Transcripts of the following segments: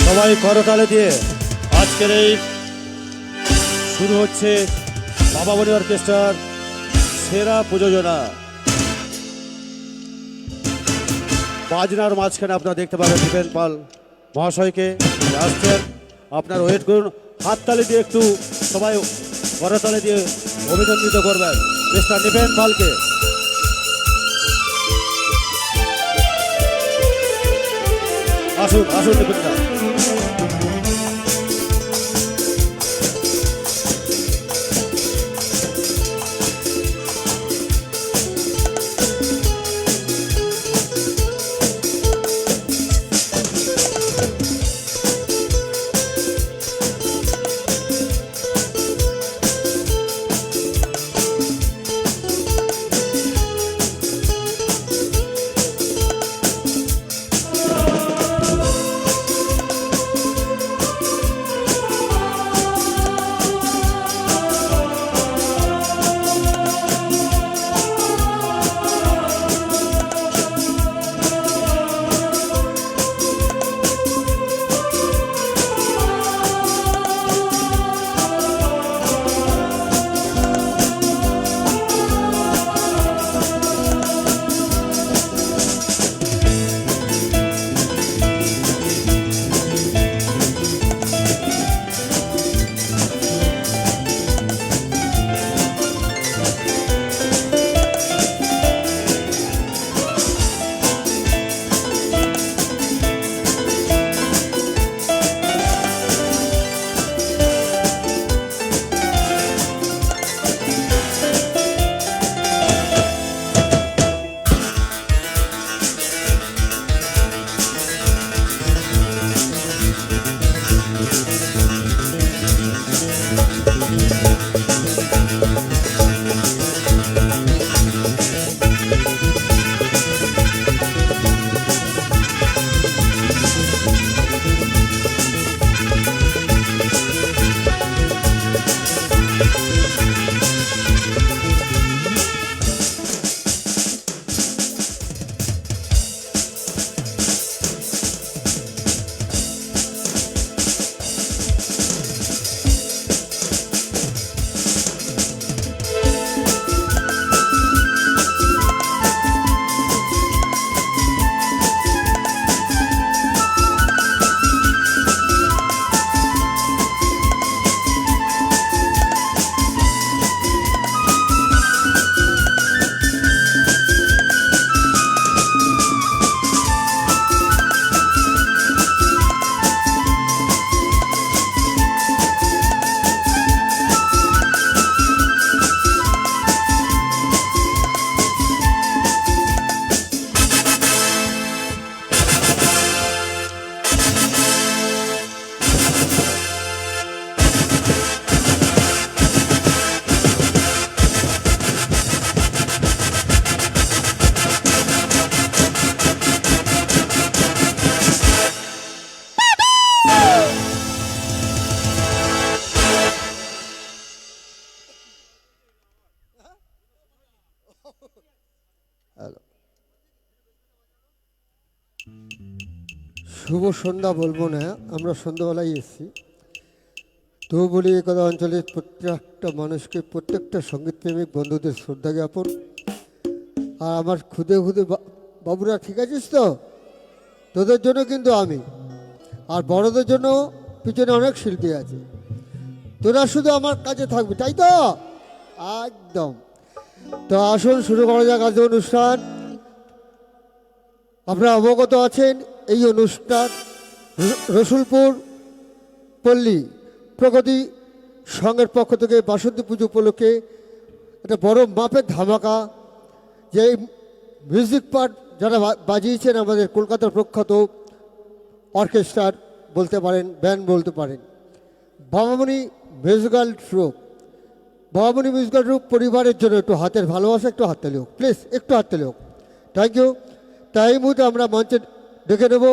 সবাই করতালে দিয়ে আজকের এই শুরু হচ্ছে বাবামণি অর্কেস্ট্রার সেরা প্রযোজনা। বাজনার মাঝখানে আপনারা দেখতে পাবেন দীপেন পাল মহাশয়কে আসছেন। আপনার ওয়েট করুন, হাততালি দিয়ে একটু সবাই করতালে দিয়ে অভিনন্দিত করবেন মিস্টার দীপেন পালকে। আসুন আসুন দীপেন দা। শুভ সন্ধ্যা বলবো না, আমরা সন্ধ্যাবেলায় এসেছি। তো বলি একদা অঞ্চলের প্রত্যেকটা মানুষকে, প্রত্যেকটা সঙ্গীতপ্রেমিক বন্ধুদের শ্রদ্ধা জ্ঞাপন। আর আমার খুদে খুদে বাবুরা, ঠিক আছিস তো? তোদের জন্য কিন্তু আমি, আর বড়দের জন্য পিছনে অনেক শিল্পী আছে। তোরা শুধু আমার কাছে থাকবি, তাই তো? একদম। তো আসুন শুরু করা যাক আজ অনুষ্ঠান। আপনারা অবগত আছেন এই অনুষ্ঠান রসুলপুর পল্লী প্রগতি সংঘের পক্ষ থেকে বাসন্তী পুজো উপলক্ষে একটা বড় মাপের ধামাকা, যে মিউজিক পার্ট যারা বাজিয়েছেন আমাদের কলকাতার প্রখ্যাত অর্কেস্ট্রার বলতে পারেন, ব্যান্ড বলতে পারেন, Babamoni musical troupe. Babamoni musical troupe পরিবারের জন্য একটু হাতের ভালোবাসা, একটু হাততালি হোক প্লিজ, একটু হাততালি হোক। Thank you. তাই এই মুহূর্তে আমরা মঞ্চে ডেকে নেব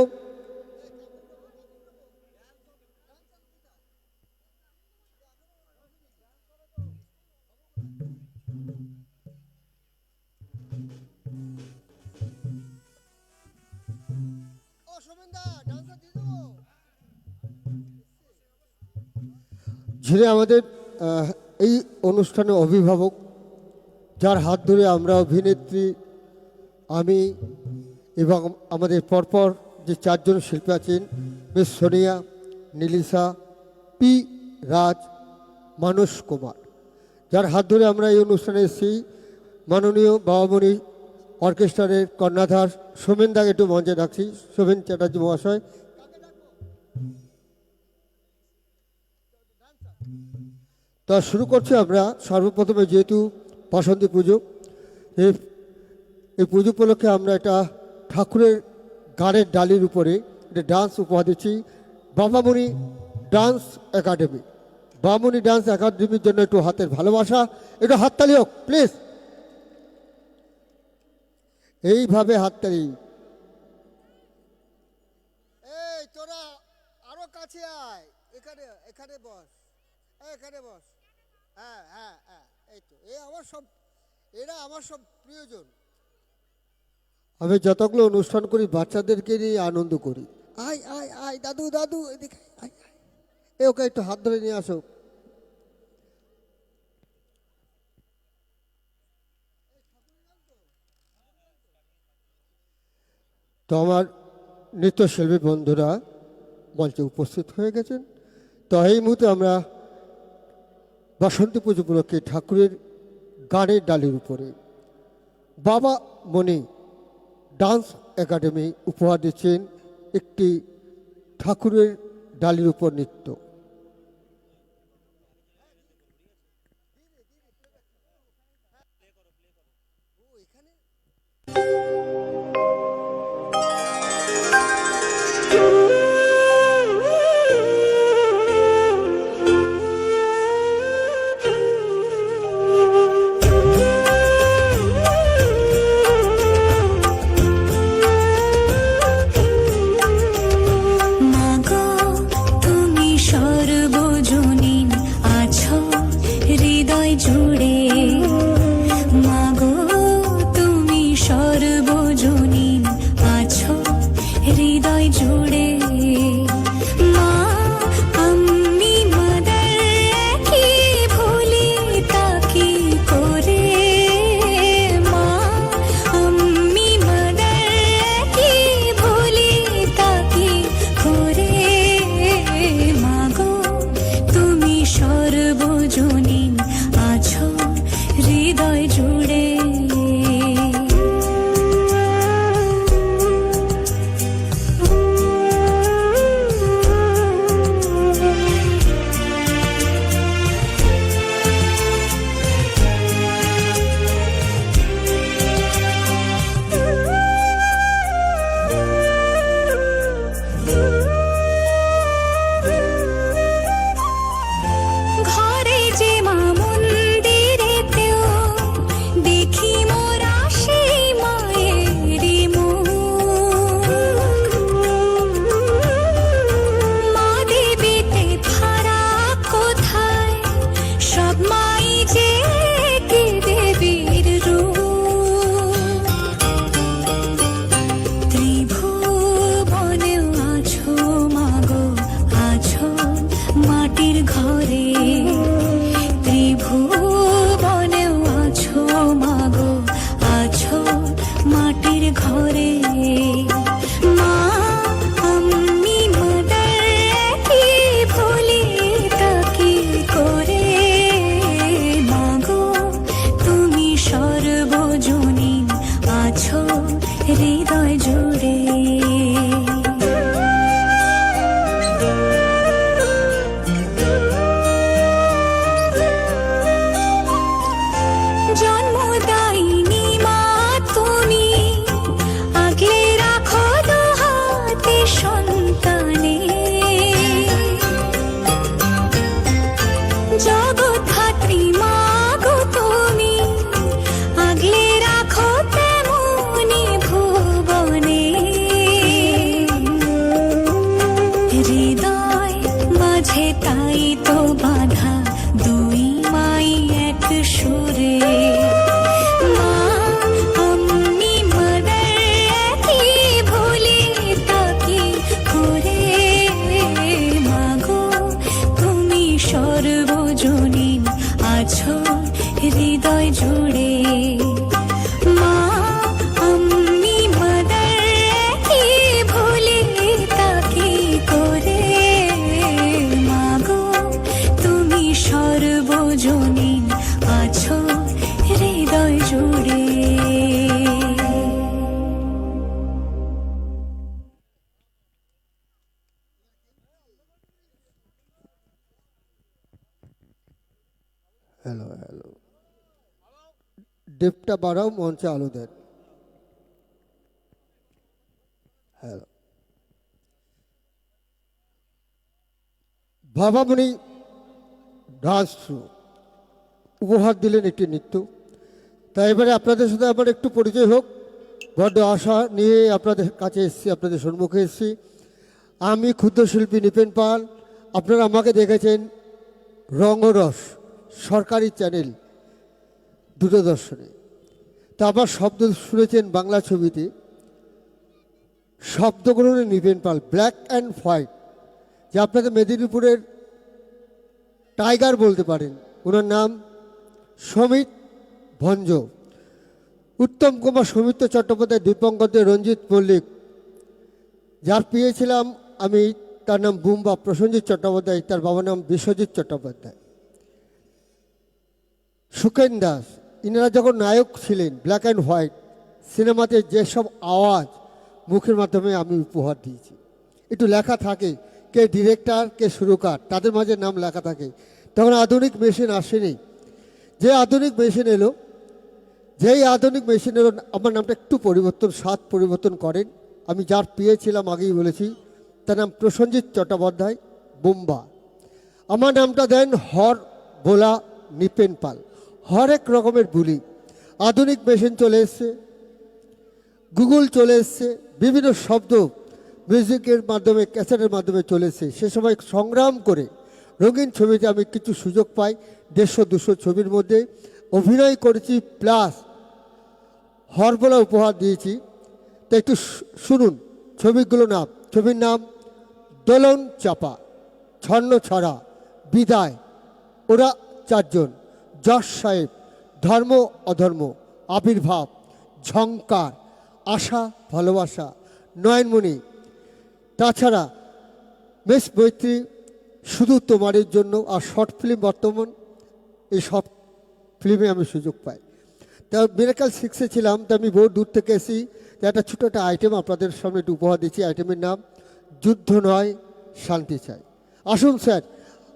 যিনি আমাদের এই অনুষ্ঠানের অভিভাবক, যার হাত ধরে আমরা অভিনেত্রী, আমি এবং আমাদের পরপর যে চারজন শিল্পী আছেন, মিস সোনিয়া, নীলিসা, পি রাজ, মানস কুমার, যার হাত ধরে আমরা এই অনুষ্ঠানে এসেছি। মাননীয় বাবামণি অর্কেস্ট্রারের কর্ণাধার সোমেন দাকে একটু মঞ্চে রাখছি। সোমেন চ্যাটার্জি মহাশয়। তা শুরু করছি আমরা সর্বপ্রথমে, যেহেতু বাসন্তী পুজো, এই পুজো উপলক্ষে আমরা একটা ঠাকুরের গানের ডালির উপরে একটা ডান্স উপহার দিচ্ছি Babamoni dance academy. Babamoni dance একাডেমির জন্য একটু হাতের ভালোবাসা, একটু হাততালি হোক প্লিজ। এইভাবে হাততালি। এই তোরা আরো কাছে আয়, এখানে এখানে বস, এখানে বস। হ্যাঁ হ্যাঁ হ্যাঁ, এই তো, এরা আমার সব প্রিয়জন। আমি যতগুলো অনুষ্ঠান করি বাচ্চাদেরকে নিয়ে আনন্দ করি। আয় আয় আয় দাদু দাদু, এদিকে আয় আয়। ওকে একটু হাত ধরে নিয়ে আসো। তো আমার নৃত্যশিল্পী বন্ধুরা মঞ্চে উপস্থিত হয়ে গেছেন। তো এই মুহূর্তে আমরা বাসন্তী পুজো উপলক্ষে ঠাকুরের গানের ডালির উপরে বাবা মণি ডান্স একাডেমি উপহার দিচ্ছেন একটি ঠাকুরের ডালির উপর নৃত্য। হ্যালো হ্যালো, ডেপটা বাড়াও, মঞ্চে আলো দেন। হ্যালো, ভাবামণি ডান্স উপহার দিলেন একটি নৃত্য। তাই এবারে আপনাদের সাথে আমার একটু পরিচয় হোক। বড্ড আশা নিয়ে আপনাদের কাছে এসেছি, আপনাদের সম্মুখে এসেছি। আমি ক্ষুদ্র শিল্পী নিপেন পাল। আপনারা আমাকে দেখেছেন রঙ্গরস সরকারি চ্যানেল দূরদর্শনে। তা আমার শব্দ শুনেছেন বাংলা ছবিতে, শব্দগ্রহণে নিপেন পাল, ব্ল্যাক অ্যান্ড হোয়াইট, যে আপনাদের মেদিনীপুরের টাইগার বলতে পারেন। ওনার নাম সমিত ভঞ্জ। উত্তম কুমার, সৌমিত্র চট্টোপাধ্যায়, দীপঙ্কর দে, রঞ্জিত মল্লিক, যার পেয়েছিলাম আমি, তার নাম বুম্বা প্রসেনজিৎ চট্টোপাধ্যায়, তার বাবার নাম বিশ্বজিৎ চট্টোপাধ্যায়। সুখেন দাস, ইনারা যখন নায়ক ছিলেন ব্ল্যাক অ্যান্ড হোয়াইট সিনেমাতে, যেসব আওয়াজ মুখের মাধ্যমে আমি উপহার দিয়েছি। একটু লেখা থাকে, কে ডিরেক্টর কে সুরকার, তাদের মাঝে নাম লেখা থাকে। তখন আধুনিক মেশিন আসেনি। যে আধুনিক মেশিন এলো, যেই আধুনিক মেশিন এলো, আমার নামটা একটু পরিবর্তন, স্বাদ পরিবর্তন করেন। আমি যার পেয়েছিলাম আগেই বলেছি, তার নাম প্রসেনজিৎ চট্টোপাধ্যায়, বুম্বা। আমার নামটা দেন হর ভোলা নিপেন পাল। হরেক রকমের বুলি। আধুনিক মেশিন চলে এসছে, গুগল চলে এসছে, বিভিন্ন শব্দ মিউজিকের মাধ্যমে, ক্যাসেটের মাধ্যমে চলে এসছে। সে সময় সংগ্রাম করে রঙিন ছবিতে আমি কিছু সুযোগ পাই। 150-200 ছবির মধ্যে অভিনয় করেছি, প্লাস হরবোলা উপহার দিয়েছি। তো একটু শুনুন ছবিগুলো নাম। ছবির নাম দোলন চাপা, ছন্ন ছড়া, বিদায়, ওরা চারজন, যশ সাহেব, ধর্ম অধর্ম, আবির্ভাব, ঝংকার, আশা ভালোবাসা, নয়নমণি, তাছাড়া বেশ মৈত্রী, শুধু তোমারের জন্য, আর শর্ট ফিল্ম বর্তমান। এই সব ফিল্মে আমি সুযোগ পাই। তা মিরাকল 6-এ ছিলাম, তা আমি বহু দূর থেকে এসেছি। তা একটা ছোটো একটা আইটেম আপনাদের সামনে একটু উপহার দিচ্ছি। আইটেমের নাম যুদ্ধ নয় শান্তি চাই। আসুন স্যার,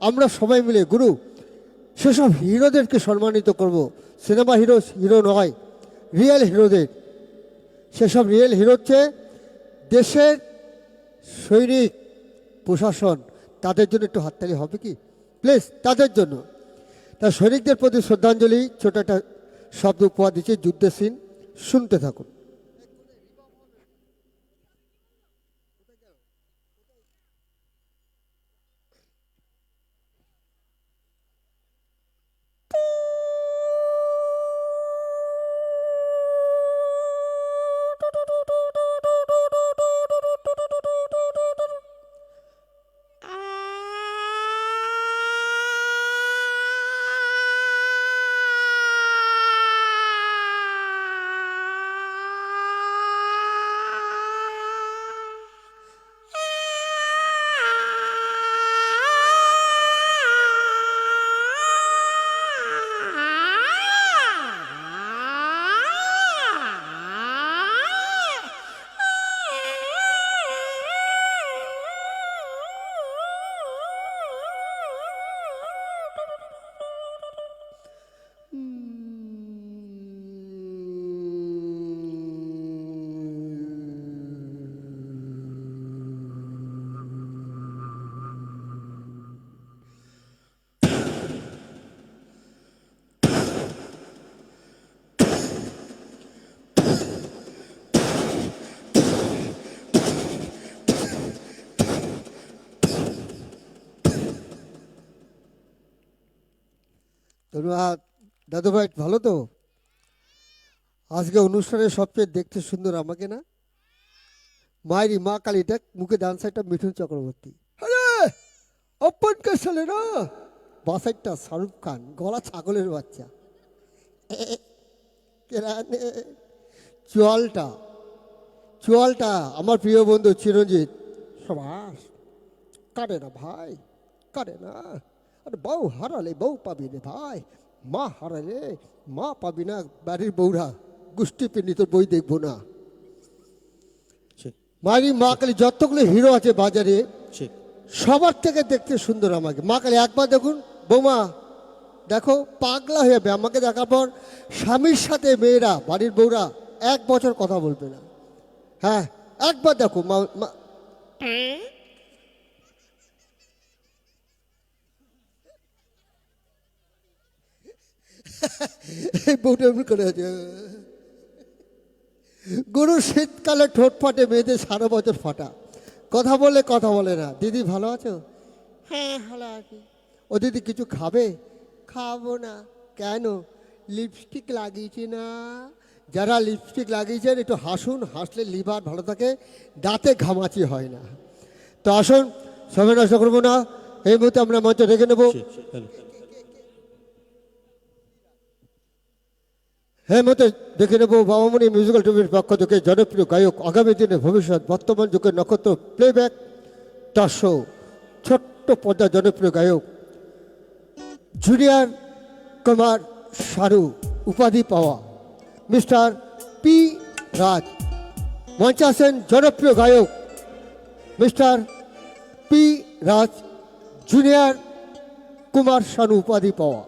আমরা সবাই মিলে গুরু সেসব হিরোদেরকে সম্মানিত করব। সিনেমা হিরো হিরো নয়, রিয়েল হিরোদের। সেসব রিয়েল হিরো হচ্ছে দেশের সৈনিক, প্রশাসন, তাদের জন্য একটু হাততালি হবে কি প্লিজ, তাদের জন্য। তা সৈনিকদের প্রতি শ্রদ্ধাঞ্জলি, ছোট একটা শব্দ উপহার দিচ্ছে, যুদ্ধের সিন। শুনতে থাকুন। ধন্যবাদ দাদু ভাই, ভালো তো? আজকে অনুষ্ঠানে সবচেয়ে দেখতে সুন্দর আমাকে না? মায়েরি মা কালীটা, মুখে ডান সাইডটা মিঠুন চক্রবর্তী, আরে অপন কে সালে না, বাঁ সাইডটা শাহরুখ খান, গলা ছাগলের বাচ্চা। কেরানে চুয়ালটা, চুয়ালটা আমার প্রিয় বন্ধু চিরঞ্জিত। সবাস কাটে না ভাই, কাটে না। আরে বউ হারালে বউ পাবি রে ভাই, মা হারালে মা পাবি না। বাড়ির বউরা গোষ্ঠী পিন্ডি, তোর বই দেখবো না। মায়ের মা কালী যতগুলো হিরো আছে বাজারে, সবার থেকে দেখতে সুন্দর আমাকে মা কালী। একবার দেখুন বৌমা, দেখো পাগলা হয়ে যাবে আমাকে দেখার পর। স্বামীর সাথে মেয়েরা, বাড়ির বউরা 1 বছর কথা বলবে না। হ্যাঁ, একবার দেখো এই বউটা এমনি করে আছে। গরু শীতকালে ঠোঁট ফাটে, মেয়েদের 12 বছর ফাটা। কথা বলে না। দিদি ভালো আছো? হ্যাঁ ভালো আছি। ও দিদি কিছু খাবে? খাবো না। কেন? লিপস্টিক লাগিয়েছি না। যারা লিপস্টিক লাগিয়েছেন একটু হাসুন, হাসলে লিভার ভালো থাকে, দাঁতে ঘামাচি হয় না। তো আসুন, সময় নষ্ট করবো না, এই মুহূর্তে আমরা মঞ্চ রেখে নেব। হ্যাঁ, মতে দেখে নেব বাবামণি মিউজিক্যাল টিভির পক্ষ থেকে জনপ্রিয় গায়ক, আগামী দিনে ভবিষ্যৎ, বর্তমান যুগের নক্ষত্র, প্লেব্যাক দর্শক, ছোট্ট পর্দার জনপ্রিয় গায়ক জুনিয়র কুমার শানু উপাধি পাওয়া মিস্টার পি রাজ। মঞ্চে আসেন জনপ্রিয় গায়ক মিস্টার পি রাজ, জুনিয়র কুমার শানু উপাধি পাওয়া।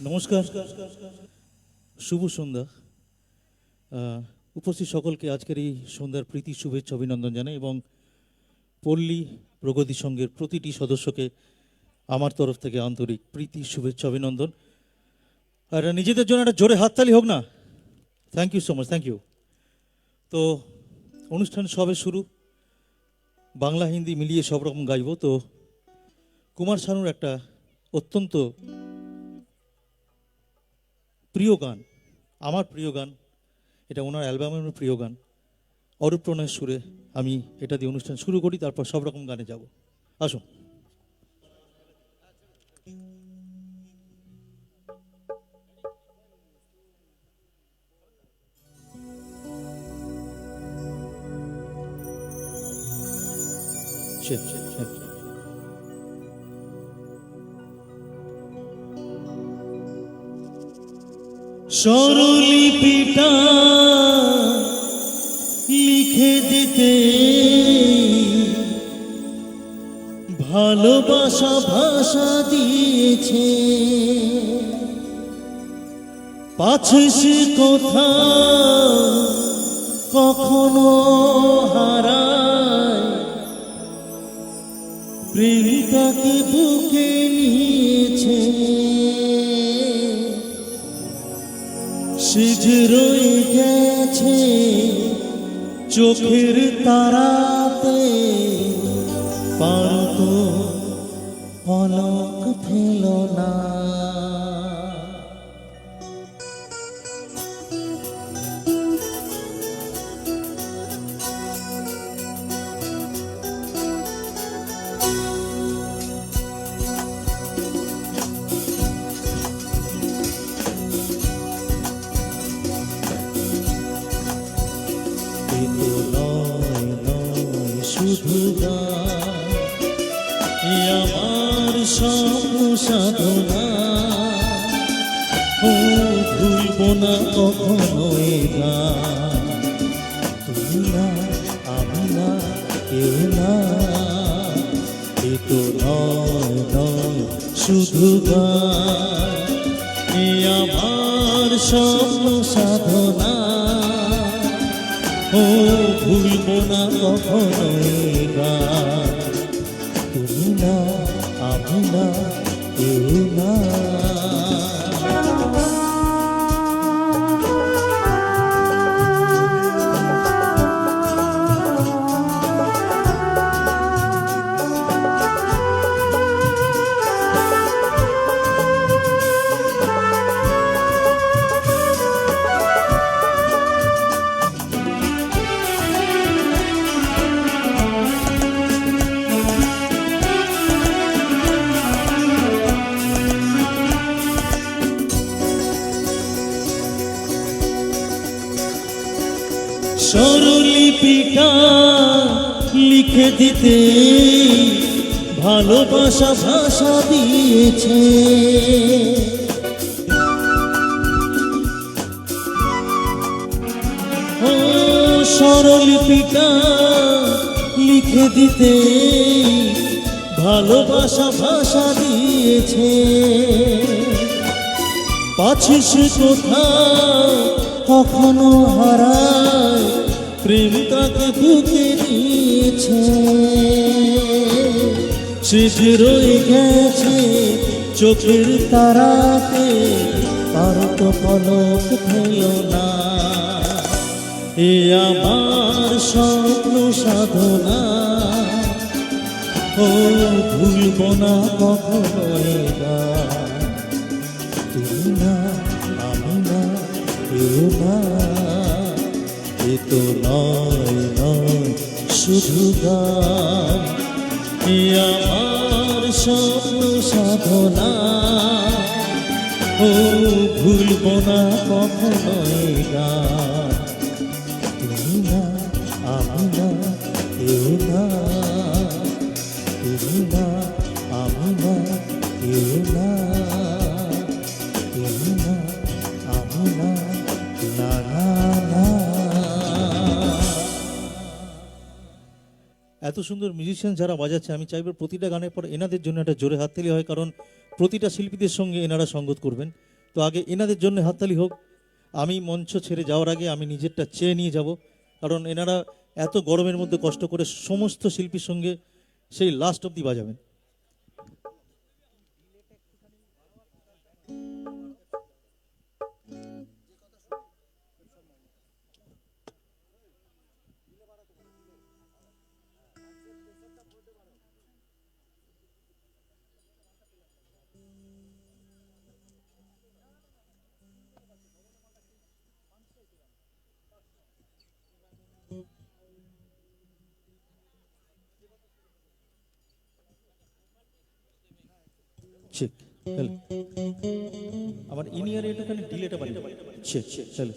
নমস্কার, শুভ সন্ধ্যা। উপস্থিত সকলকে আজকের এই সন্ধ্যার প্রীতি শুভেচ্ছা অভিনন্দন জানাই এবং পল্লী প্রগতি সংঘের প্রতিটি সদস্যকে আমার তরফ থেকে আন্তরিক প্রীতি শুভেচ্ছা অভিনন্দন। আর নিজেদের জন্য একটা জোরে হাততালি হোক না। Thank you so much, thank you. তো অনুষ্ঠান সবে শুরু, বাংলা হিন্দি মিলিয়ে সব রকম গাইব। তো কুমার শানুর একটা অত্যন্ত প্রিয় গান, আমার প্রিয় গান, এটা ওনার অ্যালবামের প্রিয় গান, অরূপ প্রণয়ের সুরে আমি এটা দিয়ে অনুষ্ঠান শুরু করি, তারপর সব রকম গানে যাব। আসুন। স্বরলিপিটা লিখে দিতে ভালোবাসা ভাষা দিয়েছে, পাছে সে কথা কখনো হারায়, প্রেম তাকে বুকে নিয়েছে, সে যে রয়ে গেছে চোখের তারাতে, পারত পলক ফেল না। শুধু গান আমার স্বপ্ন সাধনা ও ভুলব না কখনো এ গান। তুমি না আমি না কেউ না, এ তো নয় নয় শুধু গান। এ আমার স্বপ্ন সাধনা ও ভুলব না কখনো এ গান। তুমি না আমি না কেউ না। স্বরলিপিটা লিখে দিতে ভালোবাসা ভাষা দিয়েছে। ও স্বরলিপিটা লিখে দিতে ভালোবাসা ভাষা দিয়েছে। পাছিস কোথাও কখনো হারায় প্রেম তাকে বুকে নিয়েছে। সে যে রয়ে গেছে চোখের তারাতে, তার তো পলক ফেল না। এ আমার স্বপ্ন সাধনা ও ভুলব না কখনো এ গান। তুমি না আমি না কেউ না, এ তো নয় নয় শুধু গান। এ আমার স্বপ্ন সাধনা ও ভুলব না কখনো এ গান। তুমি না আমি না কেউ না, তুমি না আমি না কেউ না, তুমি না আমি না না না না। এত সুন্দর মিউজিশিয়ান যারা বাজাচ্ছে, আমি চাইব প্রতিটা গানের পর এনাদের জন্য একটা জোরে হাততালি হয়, কারণ প্রতিটা শিল্পীদের সঙ্গে এনারা সঙ্গত করবেন। তো আগে এনাদের জন্য হাততালি হোক। আমি মঞ্চ ছেড়ে যাওয়ার আগে আমি নিজেরটা চেয়ে নিয়ে যাব, কারণ এনারা এত গরমের মধ্যে কষ্ট করে সমস্ত শিল্পীর সঙ্গে সেই লাস্ট অবধি বাজাবেন। ঠিক চল, আমার ইনিয়ার এটাখানে ডিলেটা বাড়ি ঠিক চল।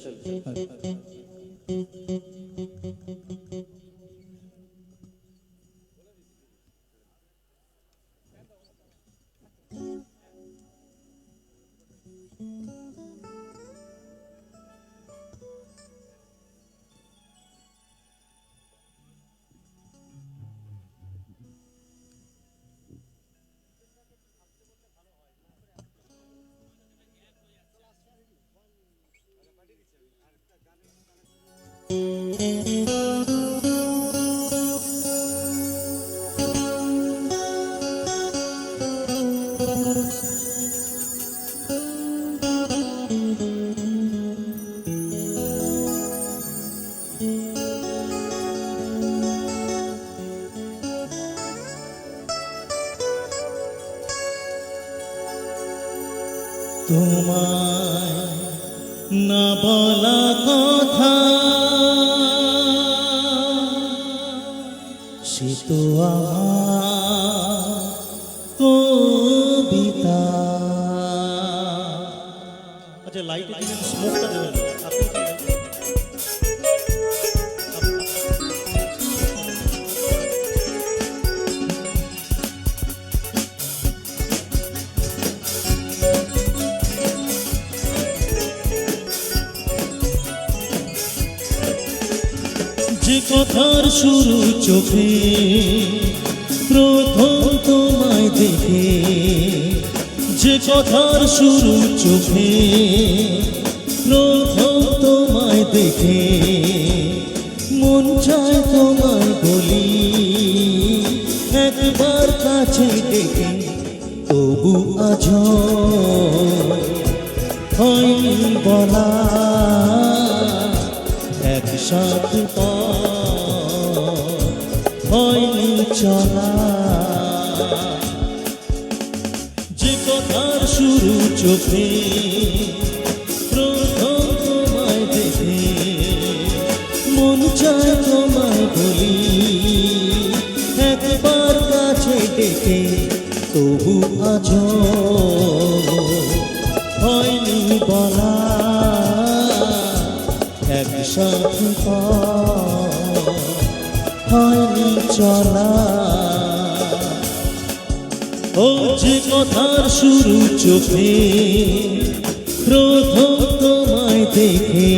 তোমায় না বলা কথা সে তো আমার কবিতা। আচ্ছা লাইটে দিবেন, স্মোকটা দেবেন আপনি। যে কথার শুরু চোখে প্রথম তোমায় দেখে, যে কথার শুরু চোখে প্রথম তোমায় দেখে, মন চায় তোমায় বলি একবার কাছে ডেকে, তবু আজ হয়নি বলা একসাথে হয়নি চলা। যে কথার শুরু চোখে প্রথম তোমায় দেখে, মন চায় তোমায় বলি একবার কাছে ডেকে, তবু আজ হয়নি বলা একসাথে হয়নি চলা। ও যে কথার শুরু চোখে প্রথম তোমায় দেখে।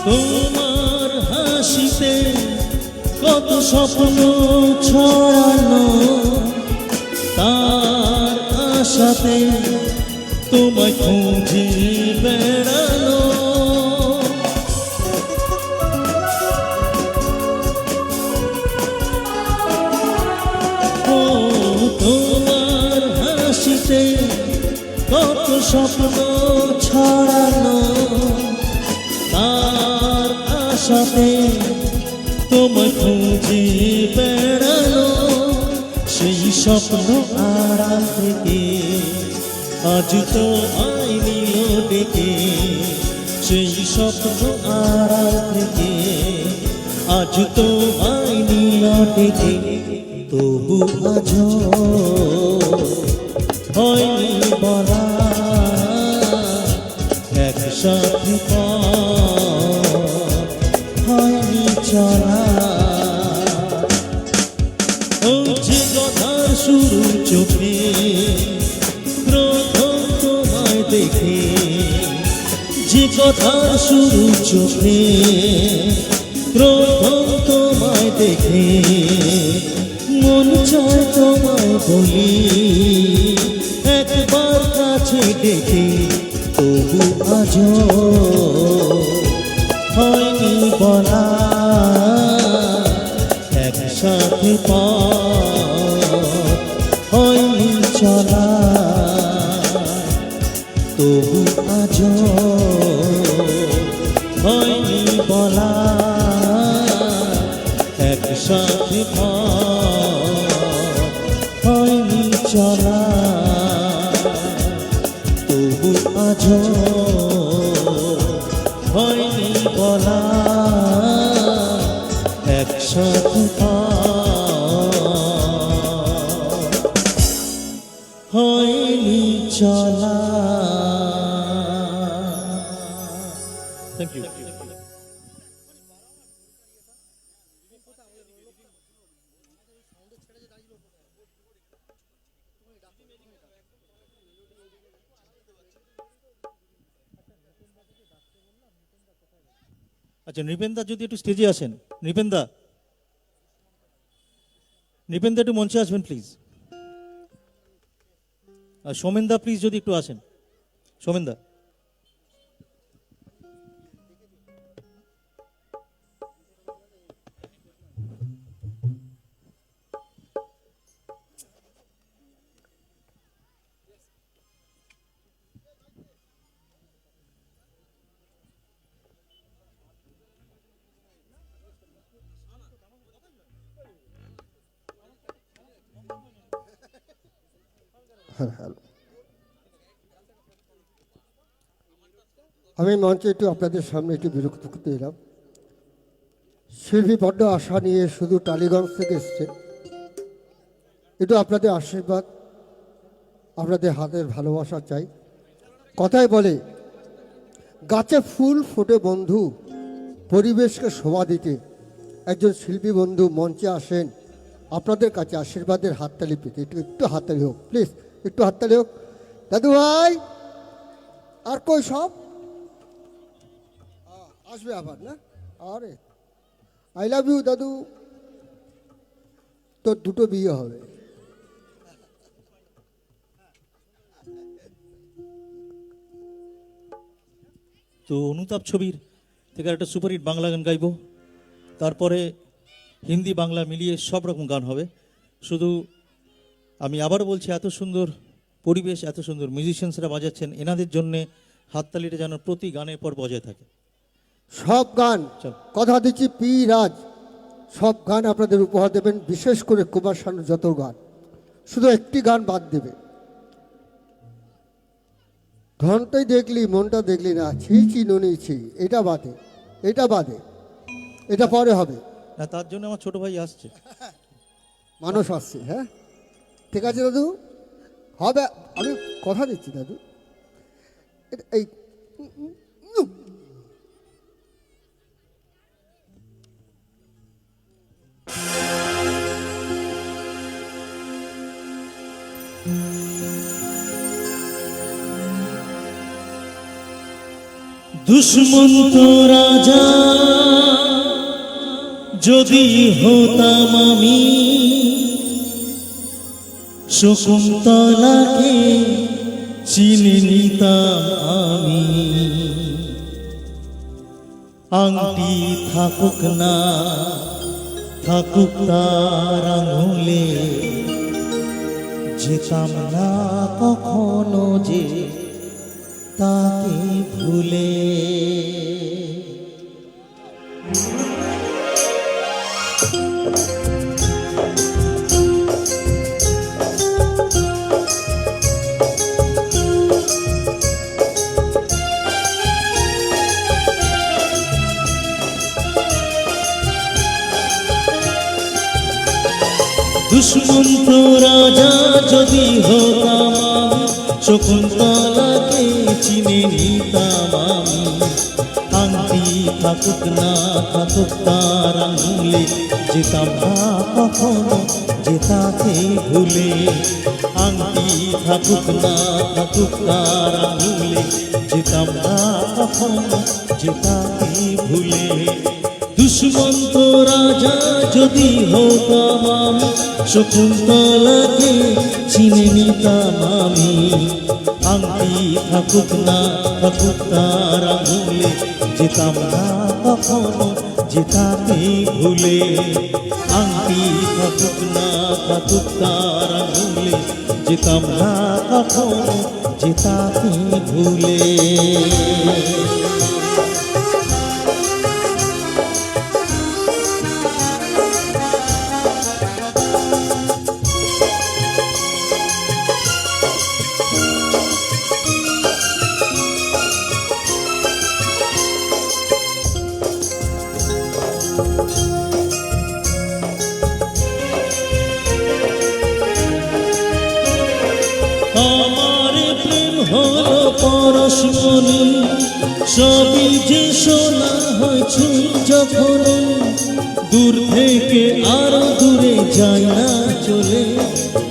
তোমার হাসিতে কত স্বপ্ন ছড়ানো, তার আশাতে তোমায় খুঁজে বেড়ানো। ও তোমার হাসিতে কত স্বপ্ন ছড়ানো, তার আশাতে তোমায় খুঁজে বেড়ানো। সেই স্বপ্ন আড়াল থেকে আজ তো আইনি ডেকে, সেই স্বপ্ন আড়াল থেকে আজ তো আইনি ডেকে, তবু আজ হয়নি বলা একসাথে হয়নি চলা। ও যে কথার শুরু চোখে প্রথম তোমায় দেখে, যে কথার শুরু চোখে প্রথম তোমায় দেখে, মন চায় তোমায় বলি একবার কাছে ডেকে, তবু আজ হয়নি বলা একসাথে হয়নি চলা। তবু আজ হয়নি বলা একসাথে হয়নি চলা। তবু আজ হয়নি বলা একসাথে হয়নি চলা। Thank you. আচ্ছা, নৃপেনদা যদি একটু স্টেজে আসেন। নৃপেনদা, নৃপেনদা একটু মঞ্চে আসবেন প্লিজ। আর সোমেনদা প্লিজ যদি একটু আসেন। সোমেনদা। আমি মঞ্চে একটু আপনাদের সামনে একটু বিরক্ত করতে এলাম। শিল্পী বড্ড আশা নিয়ে শুধু টালিগঞ্জ থেকে এসছে, একটু আপনাদের আশীর্বাদ আপনাদের হাতের ভালোবাসা চাই। কথায় বলে গাছে ফুল ফোটে বন্ধু, পরিবেশকে শোভা দিতে। একজন শিল্পী বন্ধু মঞ্চে আসেন আপনাদের কাছে আশীর্বাদের হাততালি পেতে। একটু একটু হাততালি হোক প্লিজ, একটু হাততালি হোক। দাদু ভাই আর কই সব আসবে আবার না? আরে আই লাভ ইউ দাদু। তোর দুটো বিয়ে হবে। তো অনুতাপ ছবির থেকে একটা সুপারহিট বাংলা গান গাইবো, তারপরে হিন্দি বাংলা মিলিয়ে সব রকম গান হবে। শুধু আমি আবারও বলছি, এত সুন্দর পরিবেশ, এত সুন্দর মিউজিশিয়ানসরা বাজাচ্ছেন, এনাদের জন্যে হাততালিটা যেন প্রতি গানের পর বজায় থাকে। সব গান চল। কথা দিচ্ছি পি রাজ সব গান আপনাদের উপহার দেবেন, বিশেষ করে কুমার শানুর যত গান। শুধু একটি গান বাদ দেবে। ধনটাই দেখলি মনটা দেখলি না, ছি ছি নুনি ছি, এটা বাদে, এটা বাদে, এটা পরে হবে। না, তার জন্য আমার ছোট ভাই আসছে। মানুষ আসছে, হ্যাঁ ঠিক আছে দাদু, হবে। আমি কথা দিচ্ছি দাদু। এই দুশ্মন্ত রাজা যদি হতাম আমি, শকুন্তলাকে চিনে নিতাম আমি। আংটি থাকুক না থাকুক তার আঙুলে, যেতাম না কখনো যে তাকে ভুলে। দুশ্মন্ত রাজা যদি হতাম আমি, শকুন্তলাকে চিনে নিতাম আমি। আংটি থাকুক না থাকুক তার আঙুলে, যেতাম না কখনো যে তাকে ভুলে। আংটি থাকুক না থাকুক তার আঙুলে, যেতাম না কখনো যে তাকে ভুলে। দুশ্মন্ত রাজা যদি হতাম আমি, শকুন্তলাকে চিনে নিতাম আমি। আংটি থাকুক না থাকুক তার আঙুলে, যেতাম না কখনো যে তাকে ভুলে। আংটি থাকুক না থাকুক তার আঙুলে, যেতাম না কখনো যে তাকে ভুলে। আমার প্রেম হলো পরশমণি, সবই যে শোনা হয়েছে যখন। দূর থেকে আরো দূরে যায় না চলে,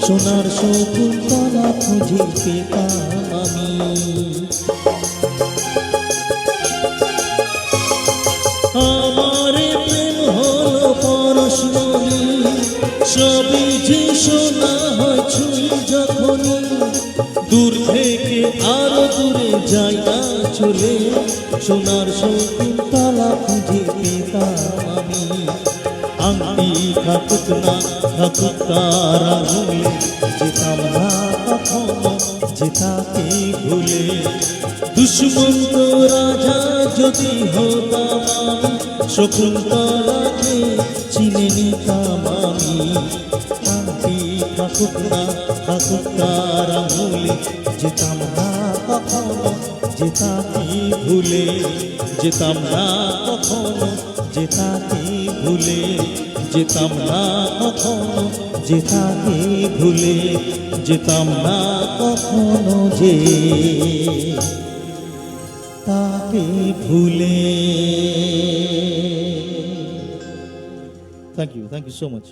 সোনার শকুন্তলা খুঁজে পেতাম আমি। আমার প্রেম হলো পরশমণি, সবই যে শোনা হয়েছে যখন। দূর থেকে আরো দূরে যায় না চলে, সোনার শকুন্তলা খুঁজে পেতাম আমি। আংটি থাকুক না থাকুক তার আঙুলে, যেতাম না কখনো যে তাকে ভুলে। দুশ্মন্ত রাজা যদি হতাম আমি, শকুন্তলাকে চিনে নিতাম আমি। আংটি থাকুক না থাকুক তার আঙুলে, যেতাম না কখনো যে তাকে ভুলে। যেতাম না কখনো যে তাকে ভুলে যেতাম না কখনো, যে তাকে ভুলে যেতাম না কখনো, যে তাকে ভুলে। Thank you so much.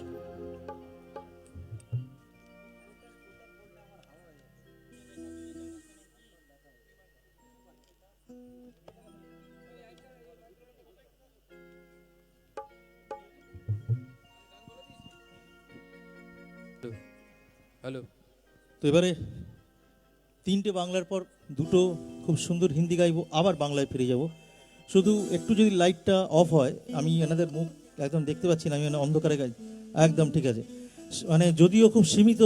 Hello. তো এবারে তিনটে বাংলার পর দুটো খুব সুন্দর হিন্দি গাইবো, আবার বাংলায় ফিরে যাব। শুধু একটু যদি লাইটটা অফ হয়, আমি এনাদের মুখ একদম দেখতে পাচ্ছি না, আমি অন্ধকারে গাই। একদম ঠিক আছে, মানে যদিও খুব সীমিত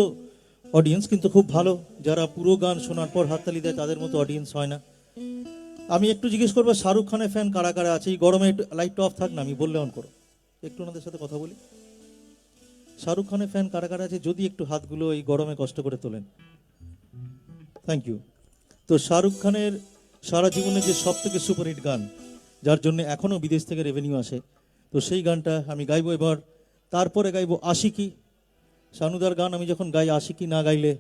অডিয়েন্স, কিন্তু খুব ভালো। যারা পুরো গান শোনার পর হাততালি দেয় তাদের মতো অডিয়েন্স হয় না। আমি একটু জিজ্ঞেস করবো, শাহরুখ খানের ফ্যান কারা কারা আছে? এই গরমে একটু লাইটটা অফ থাক না, আমি বললে অন করো, একটু ওনাদের সাথে কথা বলি। শাহরুখ খানের ফ্যান কারা কারা আছে যদি একটু হাতগুলো এই গরমে কষ্ট করে তোলেন। Thank you. তো শাহরুখ খানের সারা জীবনে যে সব থেকে সুপারহিট গান, যার জন্য এখনও বিদেশ থেকে রেভিনিউ আসে, তো সেই গানটা আমি গাইবো এবার। তারপরে গাইবো আশিকি। শানুদার গান আমি যখন গাই, আশিকি না গাইলে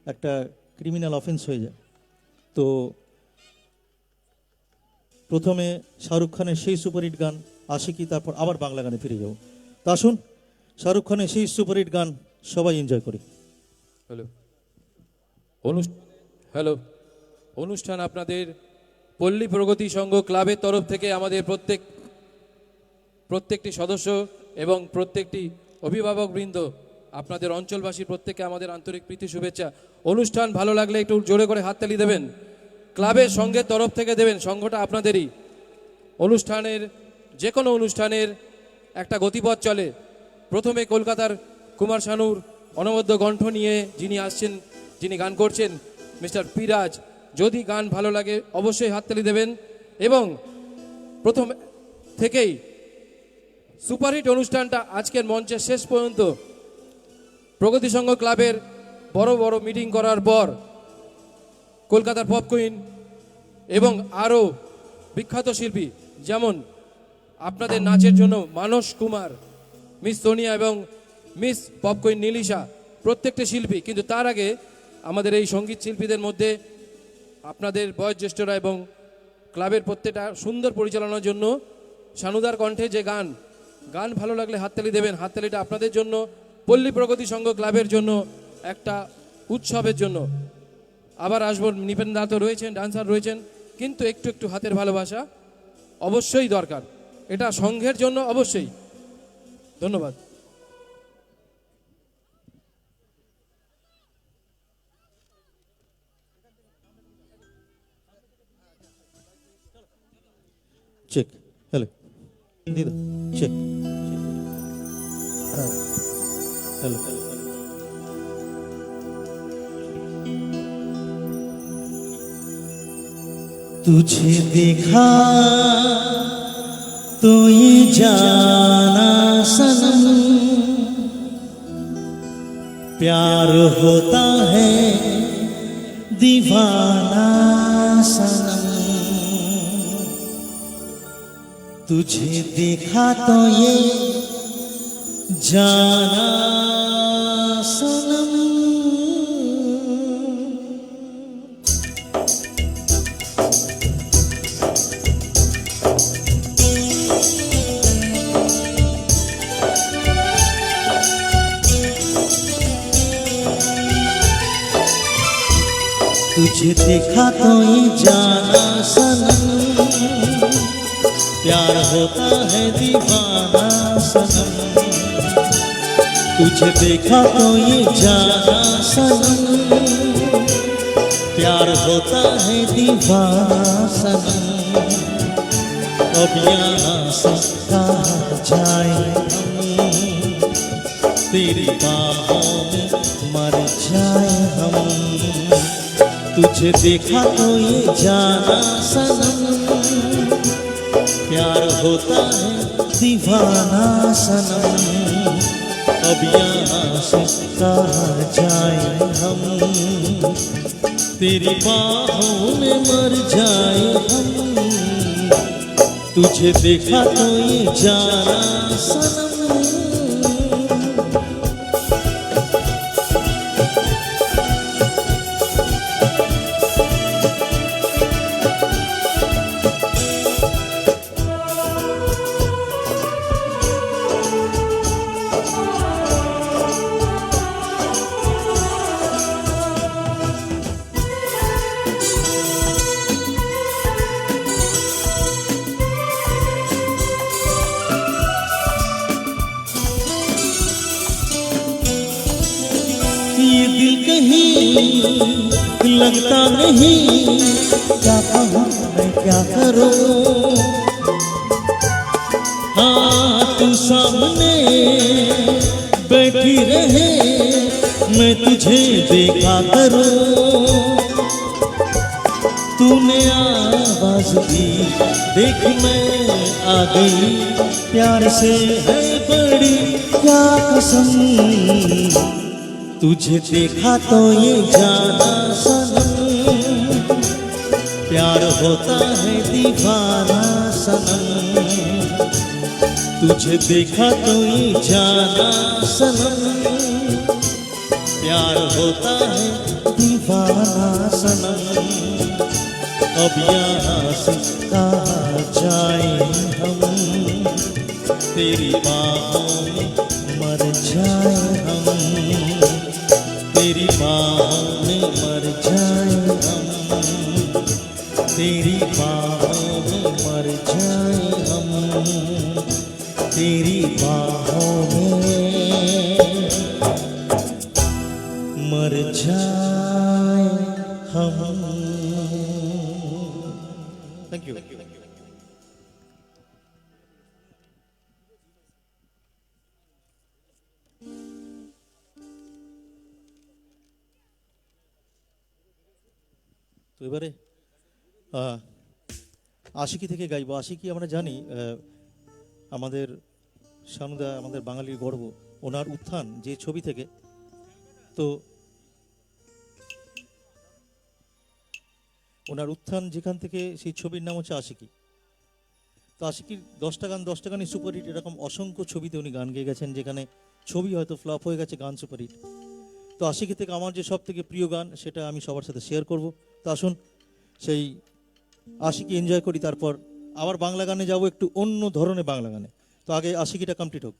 একটা ক্রিমিনাল অফেন্স হয়ে যায়। তো প্রথমে শাহরুখ খানের সেই সুপারহিট গান আশিকি, তারপর আবার বাংলা গানে ফিরে যাব। তা আসুন, শাহরুখ খানের সেই সুপারহিট গান সবাই এনজয় করি। হ্যালো। হ্যালো। অনুষ্ঠান আপনাদের পল্লী প্রগতি সংঘ ক্লাবের তরফ থেকে আমাদের প্রত্যেকটি সদস্য এবং প্রত্যেকটি অভিভাবকবৃন্দ, আপনাদের অঞ্চলবাসীর প্রত্যেককে আমাদের আন্তরিক প্রীতি শুভেচ্ছা। অনুষ্ঠান ভালো লাগলে একটু জোরে করে হাততালি দেবেন, ক্লাবের সঙ্গের তরফ থেকে দেবেন, সংঘটা আপনাদেরই। অনুষ্ঠানের যে কোনো অনুষ্ঠানের একটা গতিপথ চলে। প্রথমে কলকাতার কুমার শানুর অনবদ্য কণ্ঠ নিয়ে যিনি আসছেন, যিনি গান করছেন, মিস্টার পিরাজ। যদি গান ভালো লাগে অবশ্যই হাততালি দেবেন। এবং প্রথম থেকেই সুপারহিট অনুষ্ঠানটা আজকের মঞ্চের শেষ পর্যন্ত প্রগতি সংঘ ক্লাবের বড় বড় মিটিং করার পর কলকাতার পপ কুইন এবং আরও বিখ্যাত শিল্পী, যেমন আপনাদের নাচের জন্য মানস কুমার, মিস সোনিয়া এবং মিস পপ কুইন নীলিশা, প্রত্যেকটি শিল্পী। কিন্তু তার আগে আমাদের এই সঙ্গীত শিল্পীদের মধ্যে আপনাদের বয়োজ্যেষ্ঠরা এবং ক্লাবের প্রত্যেকটা সুন্দর পরিচালনার জন্য শানুদার কণ্ঠে যে গান ভালো লাগলে হাততালি দেবেন। হাততালিটা আপনাদের জন্য, পল্লী প্রগতি সংঘ ক্লাবের জন্য, একটা উৎসবের জন্য। আবার আসবো, নিপেন দা তো রয়েছেন, ডান্সার রয়েছেন, কিন্তু একটু একটু হাতের ভালোবাসা অবশ্যই দরকার, এটা সংঘের জন্য অবশ্যই। ধন্যবাদ। চেক। হ্যালো দিদা, চেক। হ্যালো। तुझे देखा तो ये जाना सनम, प्यार होता है दीवाना सनम। तुझे देखा तो ये जाना सनम। तुझे देखा तो ये जाना सनम, प्यार होता है दीवाना सनम। तुझे देखा तो ये जाना सनम, प्यार होता है दीवाना सनम। अब यहाँ से कहाँ जाए हम, तेरी बाहों में मर जाए हम। तुझे देखा तो ये जाना सनम, प्यार होता है दीवाना सनम। अब यहाँ से कहाँ जाए हम, तेरी बाहों में मर जाए हम। तुझे देखा तो ये जाना सनम। ये दिल कहीं लगता नहीं, क्या कहूँ मैं क्या करूँ। हाँ तू सामने बैठी रहे, मैं तुझे देखा करूँ। तूने आवाज दी, देख मैं आ गई, प्यार से है बड़ी क्या कसम। तुझे देखा तो ये जाना सनम, प्यार होता है दीवाना सनम। तुझे देखा तो ये जाना सनम, प्यार होता है दीवाना सनम। अब यहाँ से कहाँ जाए हम, तेरी बाहों में मर जाए हम, तेरी बाहों में मर जाए हम, तेरी बाहों में मर जाए हम, तेरी बाहों में मर जाए हम। Thank you. তো এবারে আশিকি থেকে গাইব। আশিকি আমরা জানি আমাদের সানুদা, আমাদের বাঙালির গর্ব, ওনার উত্থান যে ছবি থেকে। তো ওনার উত্থান যেখান থেকে, সেই ছবির নাম হচ্ছে আশিকি। তো আশিকির 10টা গান 10টা গানই সুপারহিট, এরকম অসংখ্য ছবিতে উনি গান গেয়ে গেছেন, যেখানে ছবি হয়তো ফ্লপ হয়ে গেছে, গান সুপারহিট। তো আশিকি থেকে আমার যে সব থেকে প্রিয় গান, সেটা আমি সবার সাথে শেয়ার করব। তো আসুন সেই আশিকি এনজয় করি, তারপর আবার বাংলা গানে যাব, একটু অন্য ধরনের বাংলা গানে। তো আগে আশিকিটা কমপ্লিট হোক।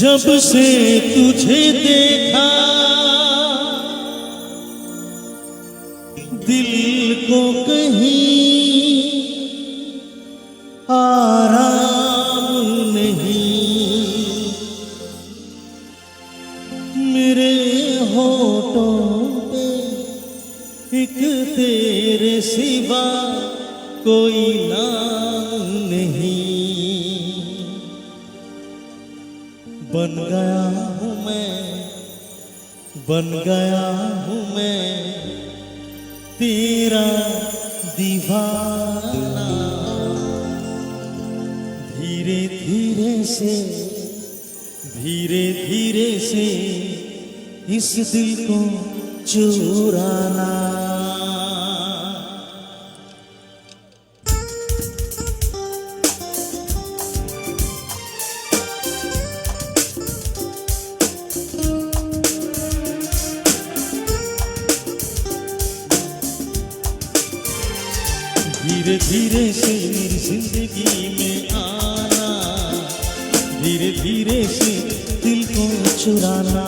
जब से तुझे देखा दिल को कहीं आराम नहीं, मेरे होठों पे एक तेरे सिवा कोई नाम नहीं। बन गया हूँ मैं, बन गया हूँ मैं तेरा दीवाना। धीरे धीरे से, धीरे धीरे से इस दिल को चुराना। धीरे धीरे से मेरी जिंदगी में आना, धीरे धीरे से दिल को चुराना।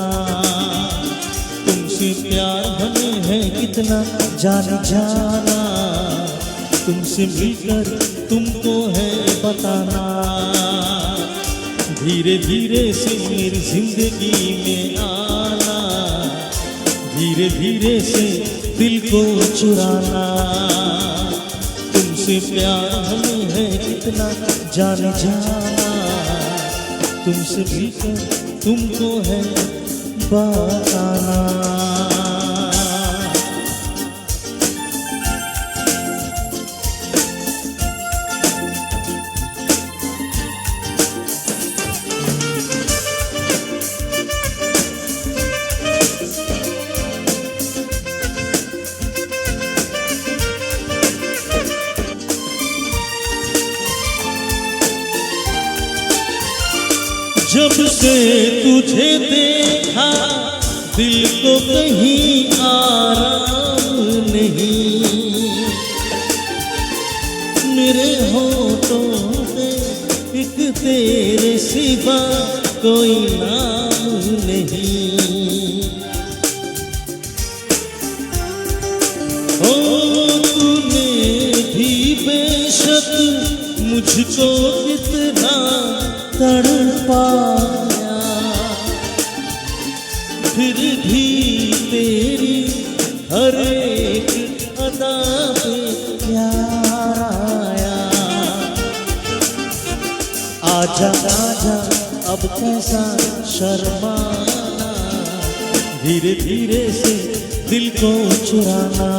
तुमसे प्यार हमें है कितना जाने जाना, तुमसे मिलकर तुमको है बताना। धीरे धीरे से मेरी जिंदगी में आना, धीरे धीरे से दिल को चुराना। तुमसे प्यार हमें है कितना जाने जाना, तुमसे मिलकर तुमको है बताना। जब से तुझे देखा दिल को कहीं आराम नहीं, मेरे होठों पे एक तेरे सिवा कोई नाम नहीं। ओ तूने भी बेशक मुझको कितना तड़पाया, फिर भी तेरी हर एक अदा पे प्यार आया। आजा आजा अब कैसा शर्माना, धीरे धीरे से दिल को चुराना,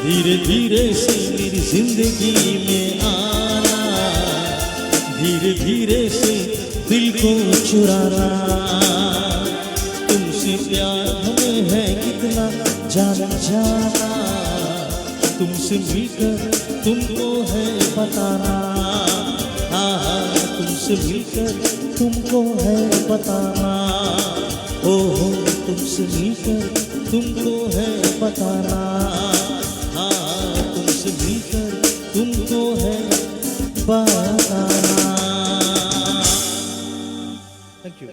धीरे धीरे से मेरी जिंदगी में आना, धीरे धीरे से दिल को चुराना। तुमसे प्यार हमें है कितना जाना जाना, तुमसे मिलकर तुमको है बताना। हाँ हाँ तुमसे मिलकर तुमको है बताना। हो तुमसे मिलकर तुमको है बताना। हाँ तुमसे मिलकर तुमको है बताना। Thank you.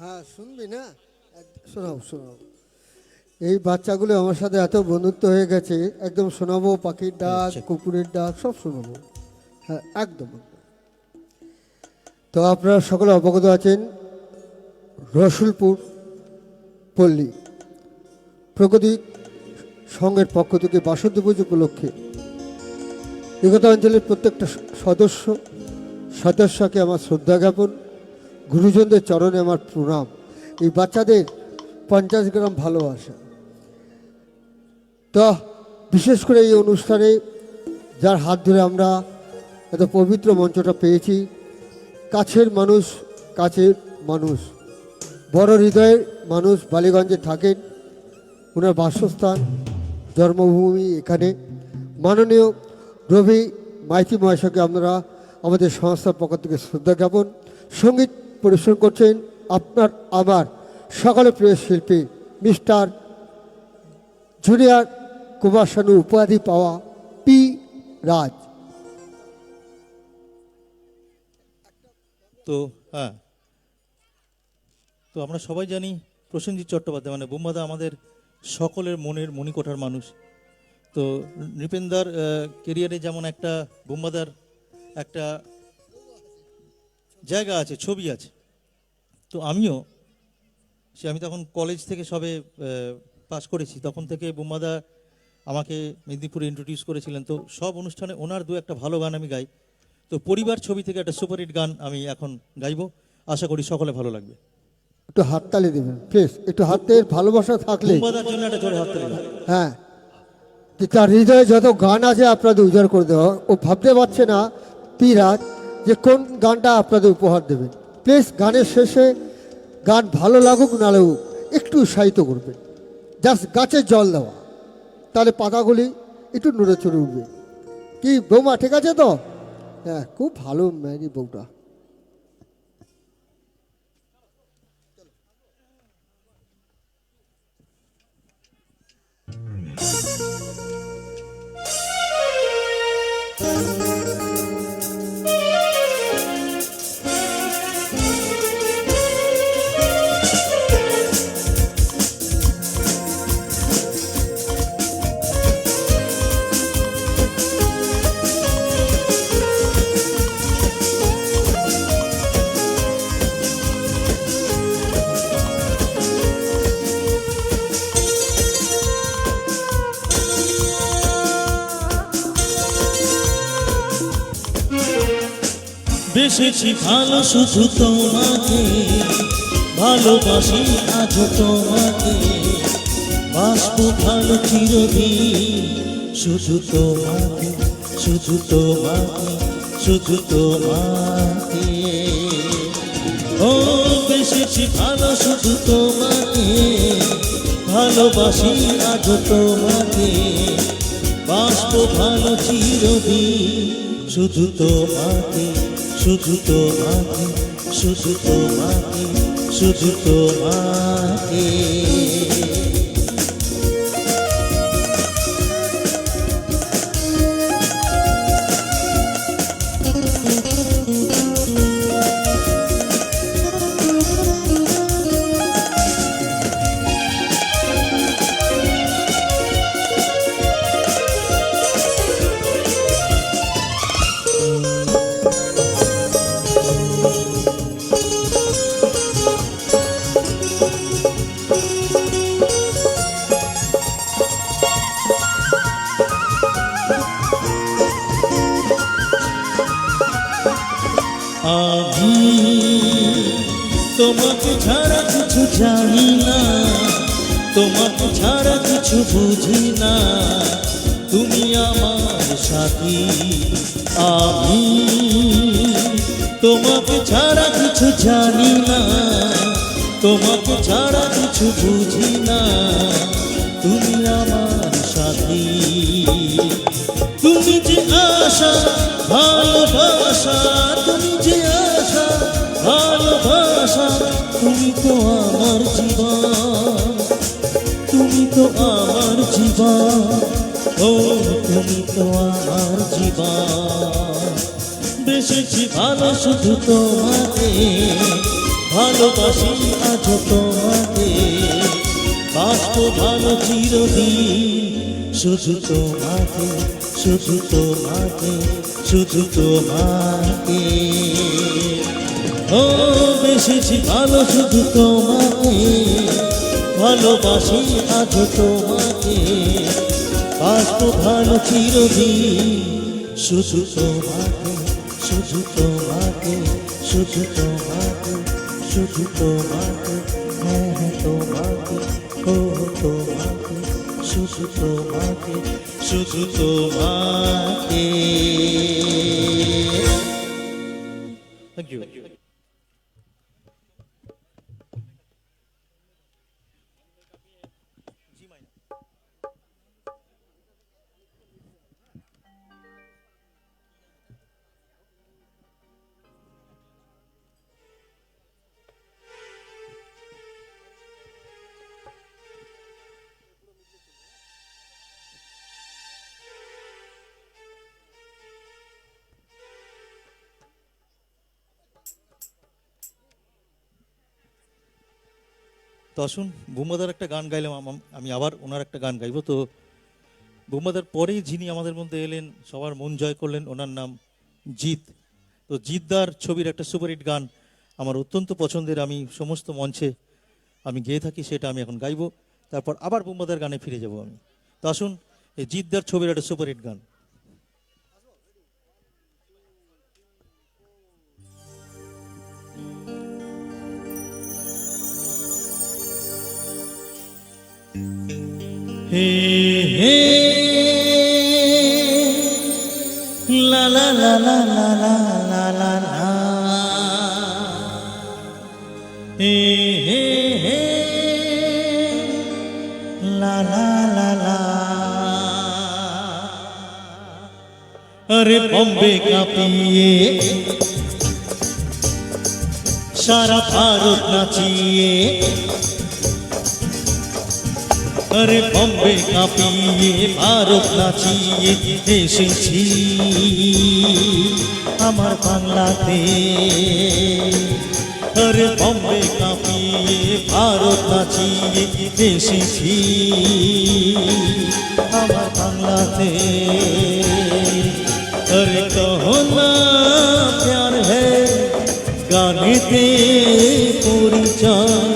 হ্যাঁ শুনবি না, শোনাও শোনাও। এই বাচ্চাগুলো আমার সাথে এত বন্ধুত্ব হয়ে গেছে, একদম শোনাবো, পাখির ডাক, কুকুরের ডাক সব শোনাবো। হ্যাঁ একদম। তো আপনারা সকলে অবগত আছেন, রসুলপুর পল্লী প্রগতি সংঘের পক্ষ থেকে বাসন্তী পুজো উপলক্ষে বিগত অঞ্চলের প্রত্যেকটা সদস্যকে আমার শ্রদ্ধা জ্ঞাপন, গুরুজনদের চরণে আমার প্রণাম। এই বাচ্চাদের 50 গ্রাম ভালোবাসা। তো বিশেষ করে এই অনুষ্ঠানে যার হাত ধরে আমরা এত পবিত্র মঞ্চটা পেয়েছি, কাছের মানুষ বড় হৃদয়ের মানুষ, বালিগঞ্জে থাকেন, ওনার বাসস্থান জন্মভূমি এখানে। মাননীয় রবি মাইতি মহাশয়কে আমরা আমাদের সংস্থার পক্ষ থেকে শ্রদ্ধা জ্ঞাপন। সঙ্গীত পরিবেশন করছেন আপনার আমার সকলের প্রিয় শিল্পী মিস্টার জুনিয়র কুমার শানু উপাধি পাওয়া পি রাজ। তো হ্যাঁ, তো আমরা সবাই জানি প্রসেনজিৎ চট্টোপাধ্যায় মানে বুম্বাদা আমাদের সকলের মনের মণিকোঠার মানুষ। তো নৃপেন্দার কেরিয়ারে যেমন একটা বুম্বাদার একটা জায়গা আছে, ছবি আছে। তো আমিও আমি তখন কলেজ থেকে সবে পাস করেছি, তখন থেকে বুম্বাদা আমাকে মেদিনীপুরে ইন্ট্রোডিউস করেছিলেন। তো সব অনুষ্ঠানে ওনার দু একটা ভালো গান আমি গাই। তো পরিবার ছবি থেকে একটা সুপারহিট গান আমি এখন গাইবো, আশা করি সকলে ভালো লাগবে। একটু হাততালি দেবেন প্লিজ, একটু হাতের ভালোবাসা থাকলে। বুম্বাদার জন্য একটা জোরে হাততালি দাও। হ্যাঁ, তার হৃদয়ে যত গান আছে আপনাদের উজাড় করে দেওয়া। ও ভাবতে পারছে না পিরাজ যে কোন গানটা আপনাদের উপহার দেবেন। প্লিজ গানের শেষে গান ভালো লাগুক না লাগুক একটু উৎসাহিত করবেন, জাস্ট গাছে জল দেওয়া, তাহলে পাতাগুলি একটু নড়ে চড়ে উঠবে। কি বৌমা ঠিক আছে তো? হ্যাঁ খুব ভালো ম্যারি বউটা। বেসেছি ভালো শুধু তোমাকে, ভালোবাসি আজ তোমাকে, বাসবো ভালো চিরদিন শুধু তোমাকে, শুধু তোমাকে, শুধু তোমাকে। ও বেসেছি ভালো শুধু তোমাকে, ভালোবাসি আজ তোমাকে, বাসবো ভালো চিরদিন শুধু তোমাকে, শুধু তোমাকে, শুধু তোমাকে, শুধু তোমাকে। আমি তোমাকে ছাড়া কিছু জানি না, তোমাকে ছাড়া কিছু বুঝি না, তুমি আমার সাথী। আমি তোমাকে ছাড়া কিছু জানি না, তোমাকে ছাড়া কিছু বুঝি না, তুমি আমার সাথী। তুমি যে আশা ভালোবাসা, তুমি যে আশা ভালোবাসা, তুমি তো আমার জীবন, তুমি তো আমার জীবন, ও তুমি তো আমার জীবন। বেসেছি ভালো শুধু তোমাকে, ভালোবাসি আজ তোমাকে, বাসবো ভালো চিরদিন শুধু তোমাকে, শুধু তোমাকে, শুধু তোমাকে। ও বেসেছি ভালো শুধু তোমাকে, ভালোবাসি আজ তোমাকে, বাসবো ভালো চিরদিন শুধু তোমাকে, শুধু তোমাকে, শুধু তোমাকে, শুধু তোমাকে, হ্যাঁ হ্যাঁ তোমাকে, ও তোমাকে, শুধু তোমাকে, শুধু তোমাকে। Thank you. তো আসুন বুম্বাদার একটা গান গাইলাম, আমি আবার ওনার একটা গান গাইবো। তো বুম্বাদার পরেই যিনি আমাদের মধ্যে এলেন, সবার মন জয় করলেন, ওনার নাম জিৎ। তো জিৎদার ছবির একটা সুপারহিট গান আমার অত্যন্ত পছন্দের, আমি সমস্ত মঞ্চে আমি গেয়ে থাকি, সেটা আমি এখন গাইবো। তারপর আবার বুম্বাদার গানে ফিরে যাব আমি। তো আসুন এই জিৎদার ছবির একটা সুপারহিট গান। হে হে লা লা লা লা লা লা লা লা লা, হে হে হে লা লা লা লা। अरे बॉम्बे कांपिए सारा भारत नाचिए, अरे बॉम्बे कांपिए भारत नाचिए, এসেছি আমার বাংলাতে। अरे बॉम्बे कांपिए भारत नाचिए, এসেছি আমার বাংলাতে। अरे कहो ना प्यार है গানেতে পরিচয়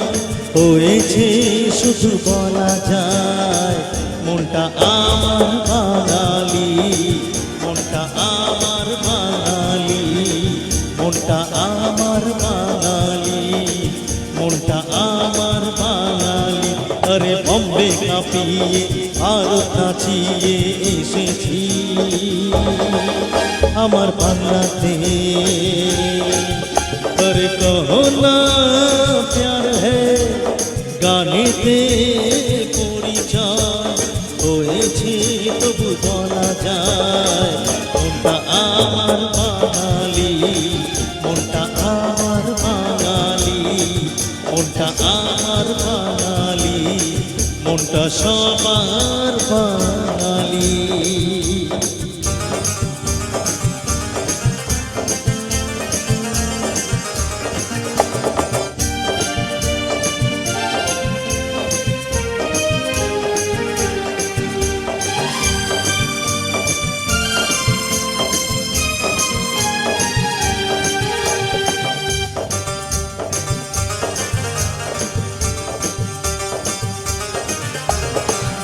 হয়েছে, শুধু বলা যায় মনটা আমার বাঙালি, মনটা আমার বাঙালি, মনটা আমার বাঙালি, মনটা আমার বাঙালি। আরে বম্বে কাঁপিয়ে ভারত নাচিয়ে এসেছি আমার বাংলাতে। আরে কহো না প্যার হ্যায় গানেতে পরিচয় হয়েছে তবু বলা যায় মনটা আমার বাঙালি, মনটা আমার বাঙালি, মনটা আমার বাঙালি, মনটা সবার বাঙালি।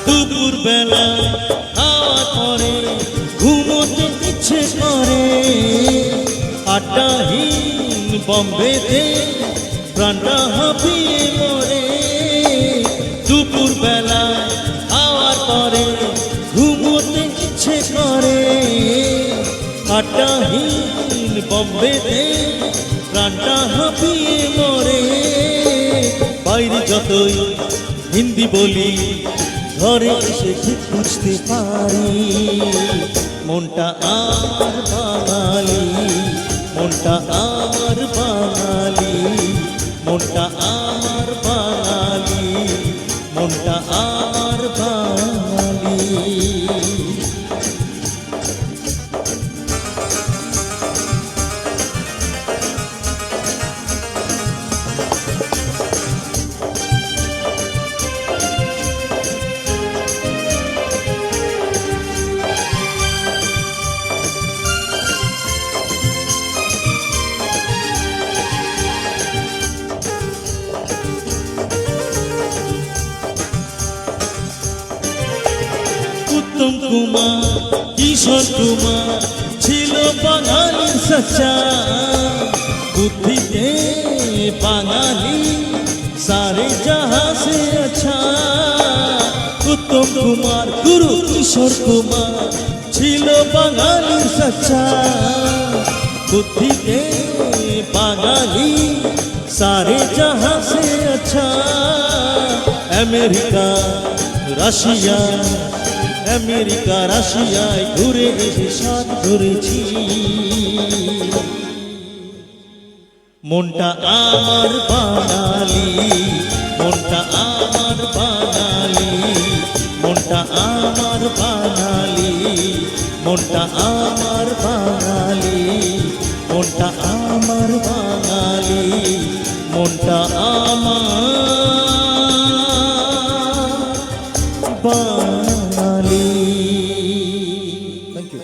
দুপুর বেলা হাওয়া করে ঘুমোতে ইচ্ছে করে, আড্ডাহীন বম্বেতে প্রাণটা হাঁপিয়ে মরে। দুপুর বেলা হাওয়া করে ঘুমোতে ইচ্ছে করে, আড্ডাহীন বম্বেতে প্রাণটা হাঁপিয়ে মরে। বাইরে যতই হিন্দি বলি ঘরে এসে ঠিক বুঝতে পারি মনটা আমার বাঙালি, মনটা আমার বাঙালি, মনটা আমার বাঙালি, মনটা আমার বাঙালি। উত্তম কুমার কিশোর কুমার ছিল বাঙালির সচ্চা, বুদ্ধিতে বাঙালি সারে জাহাঁ সে আচ্ছা। উত্তম কুমার গুরু কিশোর কুমার ছিল বাঙালির সচ্চা, বুদ্ধিতে বাঙালি সারে জাহাঁ সে আচ্ছা। আমেরিকা রাশিয়া, আমেরিকা রাশিয়ায় ঘুরে এসে সাথ ধরেছি মনটা আমার বাঙালি, মনটা আমার বাঙালি, মনটা আমার বাঙালি, মনটা আমার বাঙালি, মনটা আমার বাঙালি, মনটা আমার বাঙালি। Thank you.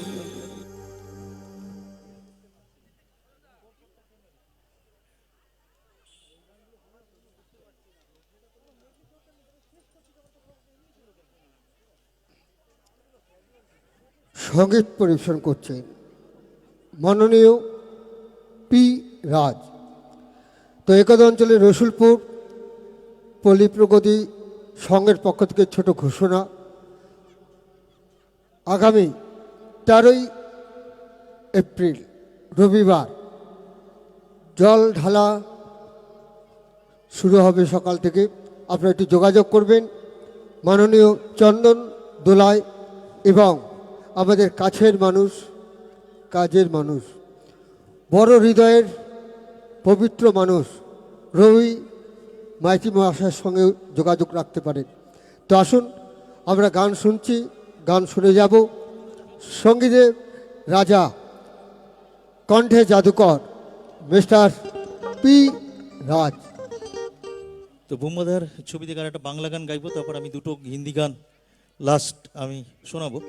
সঙ্গীত পরিবেশন করছেন মাননীয় পি রাজ। তো একদা অঞ্চলের রসুলপুর পল্লী প্রগতি সংঘের পক্ষ থেকে ছোট ঘোষণা, আগামী 13ই এপ্রিল রবিবার জল ঢালা শুরু হবে সকাল থেকে। আপনারা একটু যোগাযোগ করবেন মাননীয় চন্দন দোলাই এবং আমাদের কাছের মানুষ, কাজের মানুষ, বড় হৃদয়ের পবিত্র মানুষ রবি মাইতি মহাশয়ের সঙ্গে যোগাযোগ রাখতে পারেন। তো আসুন আমরা গান শুনছি, গান শুনে যাব। সঙ্গীতের রাজা, কণ্ঠে জাদুকর মিস্টার পি রাজ। তো বুম্বাদার ছবি থেকে একটা বাংলা গান গাইবো, তারপর আমি দুটো হিন্দি গান লাস্ট আমি শোনাবো।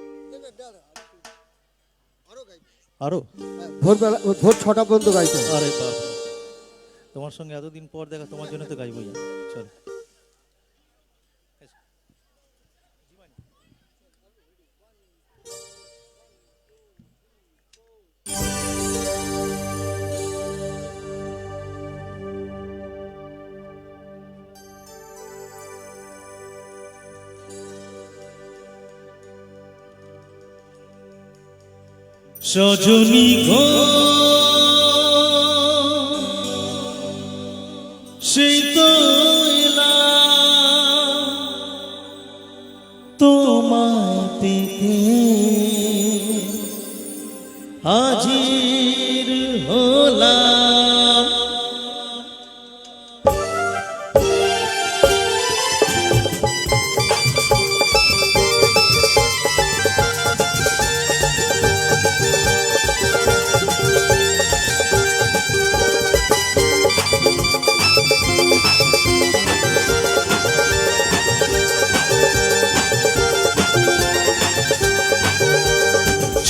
আরো ভোরবেলা ভোর 6টা পর্যন্ত গাইতে হবে। আরে বাবা, তোমার সঙ্গে এতদিন পর দেখা, তোমার জন্য তো গাইবই। চল। সজনী গো সেই তো এলাম তোমায় পেতে হাজির হলাম।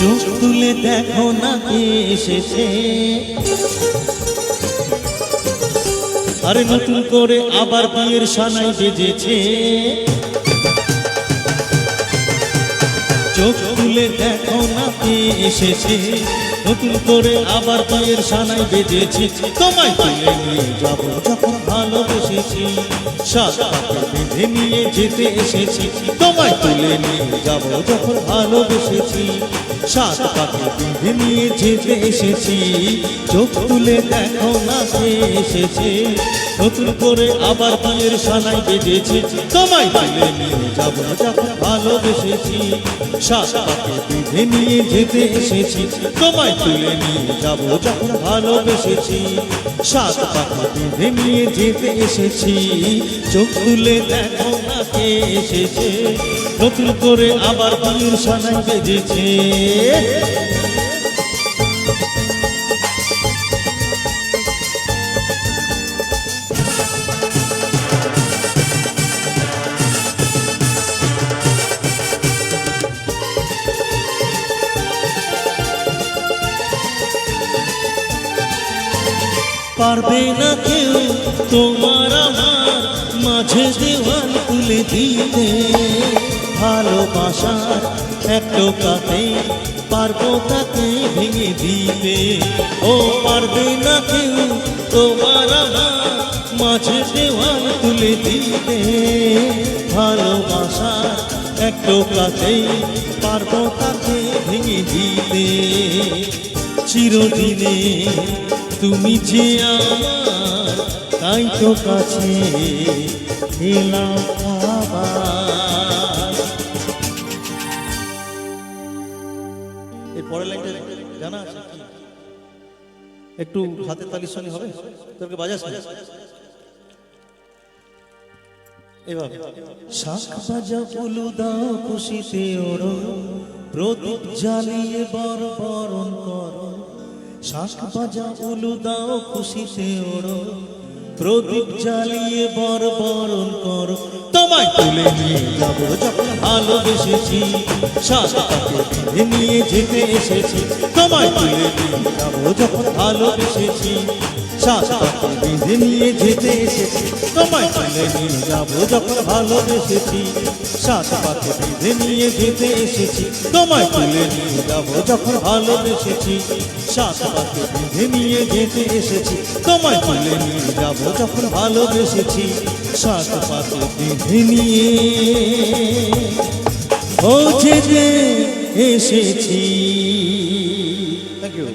চোখ তুলে দেখো না কে এসেছে, আরে নতুন করে আবার বিয়ের সানাই বেজেছে। চোখ তুলে দেখো না কে এসেছে, নতুন করে আবার বিয়ের সানাই বেজেছে। তোমায় তুলে নিয়ে যাবো যখন ভালোবেসেছি, সাত পাকে বেঁধে নিয়ে যেতে এসেছি। তোমায় তুলে নিয়ে যাবো যখন ভালোবেসেছি, সাত পাকে বেঁধে নিয়ে যেতে এসেছি। চোখ তুলে দেখো না কে এসেছে, নতুন করে আবার বিয়ের সানাই বেজেছে। তোমায় তুলে নিয়ে যাবো যখন ভালোবেসেছি, সাত পাকে বেঁধে নিয়ে যেতে এসেছি। তোমায় তুলে নিয়ে যাবো যখন ভালোবেসেছি, সাত পাকে বেঁধে নিয়ে যেতে এসেছি। চোখ তুলে দেখো না কে এসেছে, নতুন করে আবার বিয়ের সানাই বেজেছে। পারবে না কেউ তোমার আমার মাঝে দেওয়াল তুলে দিতে, ভালোবাসার এক টোকাতে পারবো তাকে ভেঙে দিতে। ও পারবে না কেউ তোমার আমার মাঝে দেওয়াল তুলে দিতে, ভালোবাসার এক টোকাতে পারবো তাকে ভেঙে দিতে। চিরদিনে তুমি যে আমার, তাই তো কাছে এলাম আবার। এর পরের লাইনটা জানা আছে কি? একটু হাতের তালির সঙ্গে হবে, তোকে বাজাস এভাবে। শাঁখ বাজা উলু দাও খুশিতে ওড়ো, প্রদীপ জ্বালিয়ে বর বরণ করো। শাঁখ বাজা উলু দাও খুশিতে ওড়ো, প্রদীপ জ্বালিয়ে বর বরণ করো। তোমায় তুলে নিয়ে যাবো যখন ভালোবেসেছি, সাত পাকে বেঁধে নিয়ে যেতে এসেছি। তোমায় তুলে নিয়ে যাবো যখন ভালোবেসেছি, সাত পাকে বেঁধে নিয়ে যেতে এসেছি। তোমায় তুলে নিয়ে যাবো যখন ভালোবেসেছি, সাত পাকে বেঁধে নিয়ে যেতে এসেছি। তোমায় তুলে নিয়ে যাবো যখন ভালোবেসেছি, সাত পাকে বেঁধে নিয়ে যেতে এসেছি। তোমায় তুলে নিয়ে যাবো যখন ভালোবেসেছি, সাত পাকে বেঁধে নিয়ে ও যেতে এসেছি। Thank you.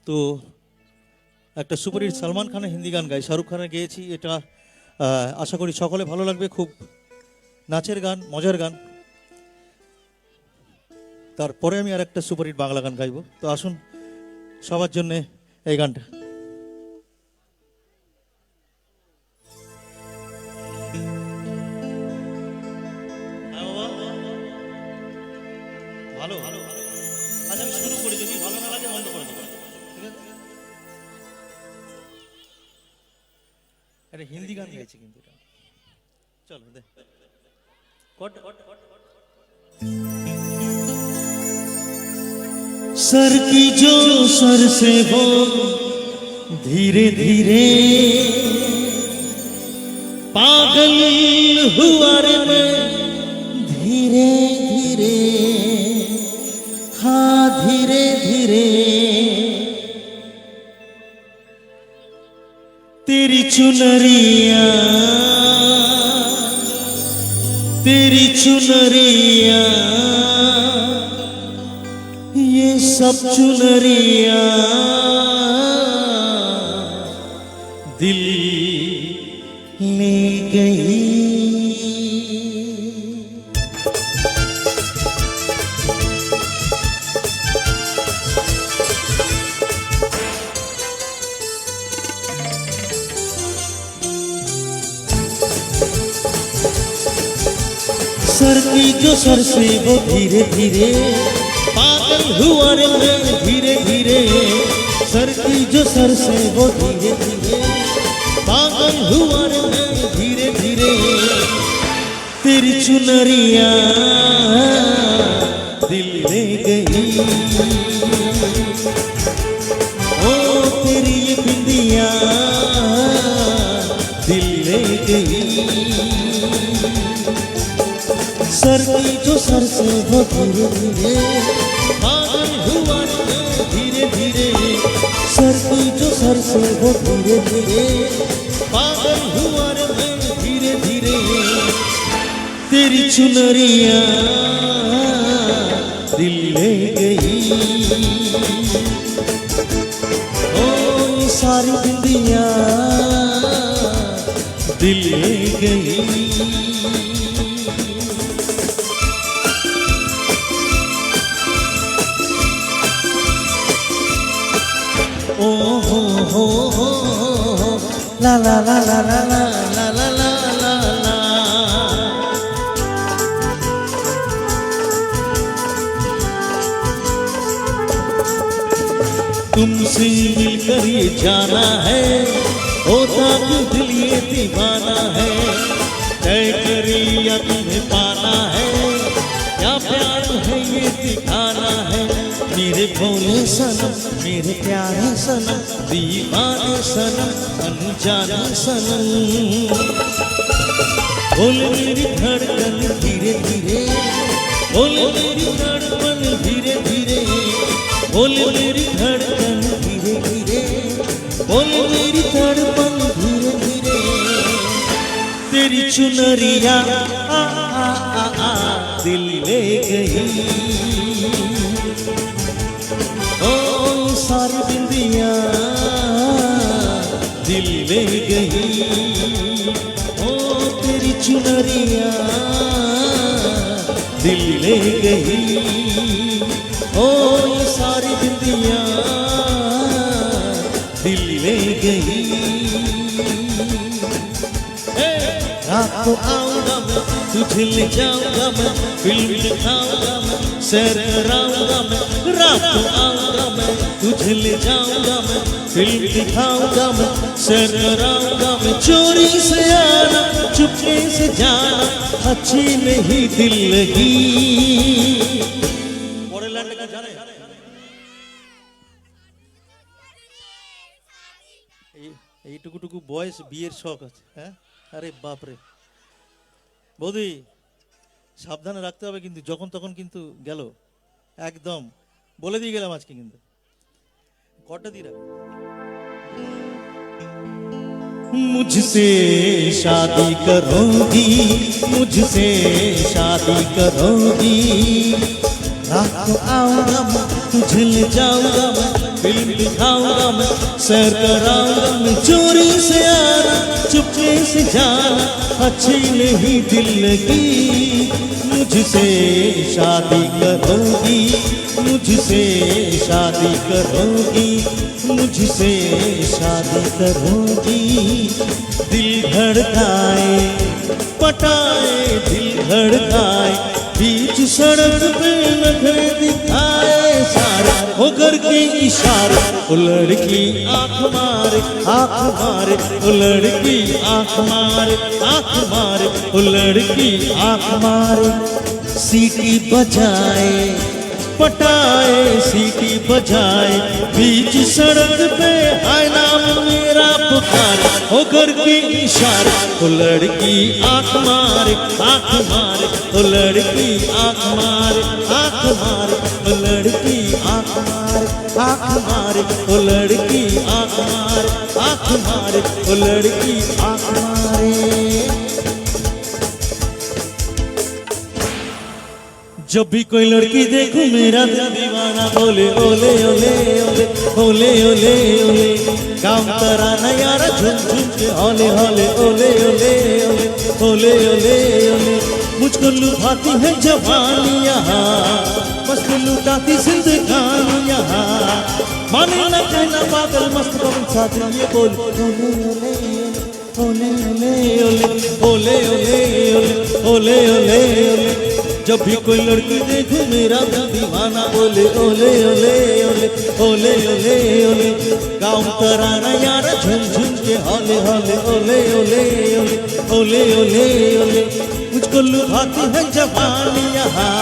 তো একটা সুপারহিট সালমান খানের হিন্দি গান গাই, শাহরুখ খানের গেয়েছি। এটা আশা করি সকলে ভালো লাগবে। খুব নাচের গান, মজার গান। তারপরে আমি আর একটা সুপারহিট বাংলা গান গাইবো। তো আসুন সবার জন্যে এই গানটা। ভালো ভালো আচ্ছা আমি শুরু করি, যদি ভালো না লাগে বন্ধ করে দেবো, ঠিক আছে? একটা হিন্দি গান গাইছি কিন্তু এটা, চলো দে सर की जो सर से वो धीरे धीरे पागल हुआ रे मैं धीरे धीरे, हाँ धीरे धीरे तेरी चुनरिया तेरी चुनरिया ये सब चुनरिया दिल ले गई। सर की जो सर से वो धीरे धीरे पागल हुआ रे मैं धीरे धीरे, सर की जो सर से वो धीरे धीरे पागल हुआ रे मैं धीरे धीरे, तेरी चुनरिया दिल ले गई, ओ तेरी ये बिंदिया दिल ले गई। सर की जो सर से वो धीरे धीरे पागल हुआ रे धीरे धीरे, सर की जो सर से वो धीरे धीरे पागल हुआ रे धीरे धीरे, तेरी चुनरिया दिल ले गई, ओ ये सारी बिंदिया दिल ले गई। ओ हो ला ला ला ला ला ला ला ला ला ला ला। तुमसे मिलकर ये जाना है, होता क्यों दिल ये दीवाना है, तय करी या तुम्हें पाना है, क्या प्यार है ये दिखाना है, मेरे भोले सनम मेरे प्यारे सनम दीवाने सनम अनजाने सनम, बोले मेरी धड़कन धीरे धीरे, बोले मेरी धड़कन धीरे धीरे, बोले मेरी धड़कन धीरे धीरे, बोले मेरी धड़कन धीरे धीरे, तेरी चुनरिया आ आ आ आ दिल ले गई, ओ सारी बिंदिया दिल ले गई, ओ तेरी चुनरिया दिल ले गई, ओ सारी बिंदिया दिल ले गई। रात को आऊंगा मैं तुझे ले जाऊंगा मैं, फिल्म दिखाऊंगा मैं सैर कराऊंगा मैं, रात को आऊंगा मैं तुझे ले जाऊंगा मैं, फिल्म दिखाऊंगा मैं सैर कराऊंगा मैं, चोरी से आना चुपके से जाना अच्छी नहीं दिल लगी। এইটুকুটুকু বয়স বিয়ের শখ আছে, হ্যাঁ? আরে বাপরে বৌদি সাবধানে রাখতে হবে কিন্তু, যখন তখন কিন্তু গেল একদম বলে দিয়ে গেলাম আজকে কিন্তু। কটা দিয়ে রাখ। मुझसे शादी करोगी, मुझसे शादी करोगी, रात को आऊंगा मैं तुझे ले जाऊंगा मैं, फिल्म दिखाऊंगा मैं सैर कराऊंगा मैं, चोरी से आना चुपके से जाना अच्छी नहीं दिल लगी, मुझसे शादी करोगी, मुझसे शादी करोगी, मुझसे शादी करोगी। दिल धड़काए पटाए, दिल धड़काए, बीच सड़क पे नखरे दिखाए सारा हो करके इशारा। ओ लड़की आंख मारे, आंख मारे, ओ लड़की आंख मारे, आंख मारे, ओ लड़की आंख मारे। सीटी बजाए पटाए, सीटी बजाए, बीच सड़क पे हाय नाम मेरा पुकारे हो करके इशारा। ओ लड़की आंख मारे, आंख मारे, ओ लड़की आंख मारे, आंख मारे, ओ लड़की आंख मारे, आंख मारे, ओ लड़की आंख मारे, आंख मारे, ओ लड़की आंख मारे। जब भी कोई लड़की देखूं मेरा दिल दीवाना बोले ओले ओले ओले ओले ओले ओले। गाँव तराना यारा झूम झूम के ओले ओले ओले ओले ओले ओले ओले ओले। मुझको लुभाती है जवानी यहाँ, मस्त लुटाती जिंदगानी यहाँ। माने न कहना पागल मस्त पवन साथ ये बोल ओले ओले ओले ओले ओले ओले ओले ओले ओले। जब भी कोई लड़की देखे मेरा दिल दीवाना बोले ओले ओले ओले ओले ओले ओले। गाँव तराना यारा झूम झूम के ओले ओले ओले ओले ओले ओले ओले ओले। मुझको लुभाती है जवानी यहाँ,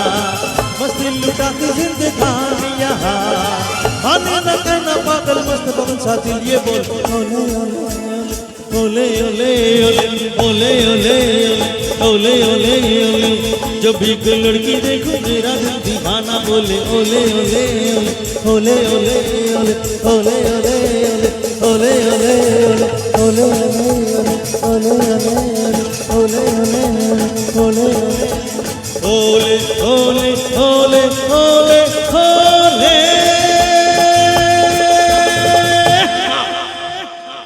मस्ती लुटाती जिंदगानी यहाँ। आने न कहना पागल मस्त पवन साथी ये बोल ओले ओले ओले ओले ओले ओले ओले ओले ओले। जब भी कोई लड़की देखो मेरा दिल दीवाना बोले ओले ओले ओले ओले ओले ओले ओले ओले ओले ओले ओले ओले ओले ओले ओले ओले ओले।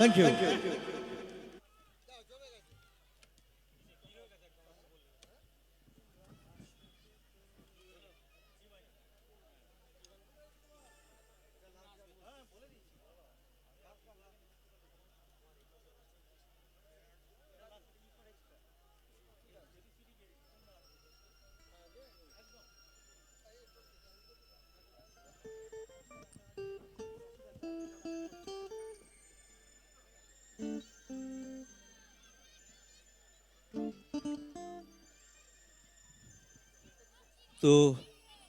Thank you. তো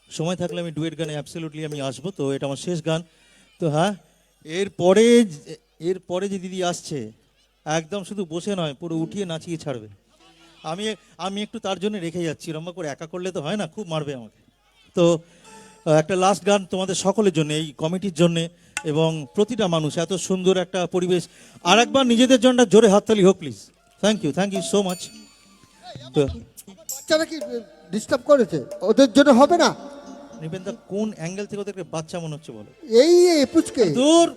সময় থাকলে আমি ডুয়েট গানে অ্যাবসলিউটলি আমি আসবো। তো এটা আমার শেষ গান। তো হ্যাঁ, এরপরে যে দিদি আসছে একদম শুধু বসে নয়, পুরো উঠিয়ে নাচিয়ে ছাড়বে। আমি একটু তার জন্য রেখে যাচ্ছি, লম্বা করে একা করলে তো হয় না, খুব মারবে আমাকে। তো একটা লাস্ট গান তোমাদের সকলের জন্য, এই কমিটির জন্য এবং প্রতিটা মানুষ, এত সুন্দর একটা পরিবেশ। আর একবার নিজেদের জন্য জোরে হাততালি হোক please. Thank you so much. তো বাচ্চারা কি ডিস্টার্ব করেছে? ওদের জন্য হবে না? নিবেন্দা কোন অ্যাঙ্গেল থেকে ওদেরকে বাচ্চা মনে হচ্ছে বলো? এই পুচকে দূর,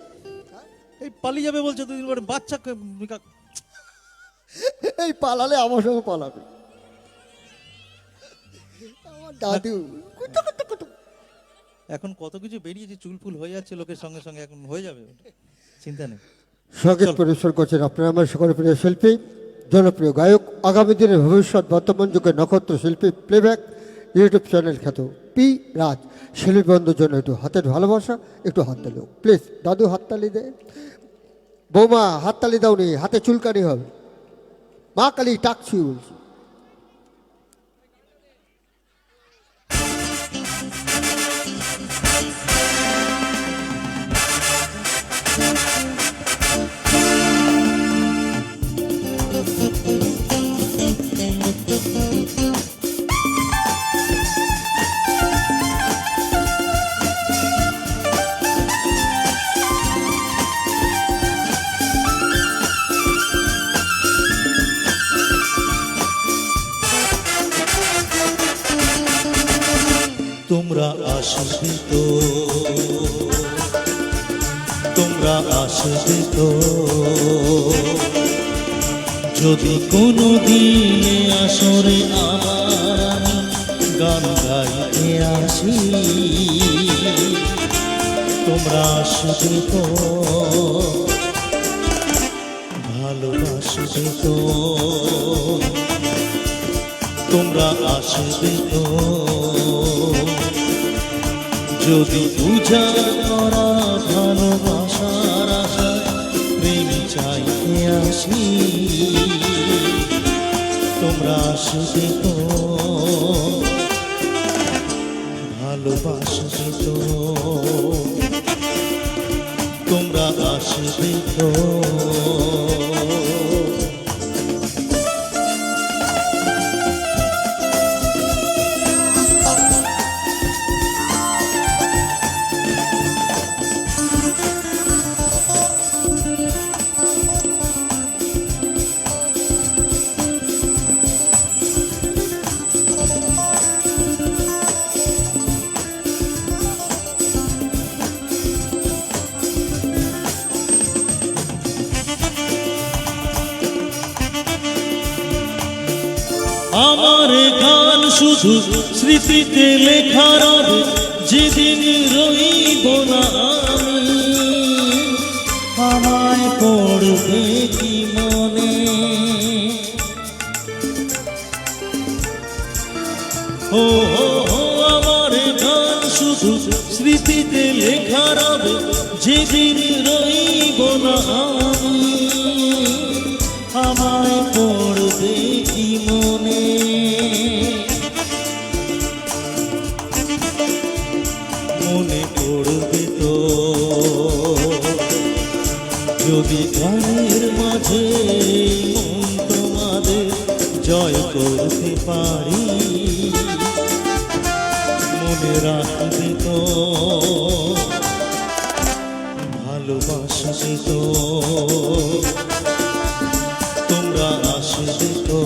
এই পালিয়ে যাবে বলছো দুদিন পরে বাচ্চা। এই পালালে আমার সঙ্গে পালাবে। আমার দাদু এখন কত কিছু বেরিয়েছে, চুলফুল হয়ে যাচ্ছে লোকের সঙ্গে সঙ্গে, এখন হয়ে যাবে, চিন্তা নেই। সঙ্গীত পরিবেশন করছেন আপনারা আমার সকল প্রিয় শিল্পী, জনপ্রিয় গায়ক, আগামী দিনের ভবিষ্যৎ বর্তমান যুগের নক্ষত্র শিল্পী, প্লেব্যাক ইউটিউব চ্যানেল খ্যাত পি রাজ। শিল্পী বন্ধুর জন্য একটু হাতের ভালোবাসা, একটু হাততালি প্লিজ। দাদু হাততালি দে। বৌমা হাততালি দাওনি, হাতে চুলকানি হবে। মা কালী টাকছি বলছি। তোমরা আসবে তো, তোমরা আসবে তো, যদি কোনো দিনে আসরে আমার আমি গান গাইতে আসি, তোমরা আসবে তো, ভালোবাসবে তো, তোমরা আসবে তো। যদি পূজা করা ভালোবাসার আশায় প্রেম চাইতে আসি, তোমরা আসবে তো, ভালোবাসবে তো, তোমরা আসবে তো। আমার গান শুধু স্মৃতিতে লেখা রবে, যেদিন রইব না আমি, আমায় পড়বে কি মনে। ও আমার গান শুধু স্মৃতিতে লেখা রবে, যেদিন রইব না আমি, আমায় পড়বে কি মনে। মনে পড়বে তো, যদি গানের মাঝে মন তোমাদের জয় করতে পারি। মনে রাখবে তো, ভালোবাসবে তো, তোমরা আসবে তো।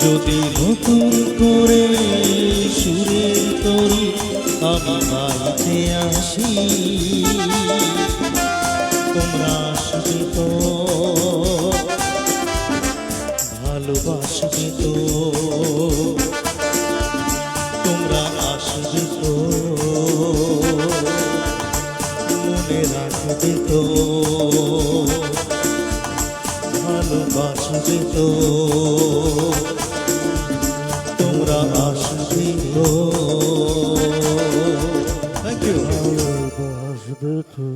যদি নতুন করে সুরের তরি আমি গাইতে আসি, তোমরা আসবে তো, ভালোবাসবে তো, তোমরা আসবে তো। মনে রাখবে তো, ভালোবাসবে তো, তোমরা আসবে তো। Thank you. ভালোবাসবে তো,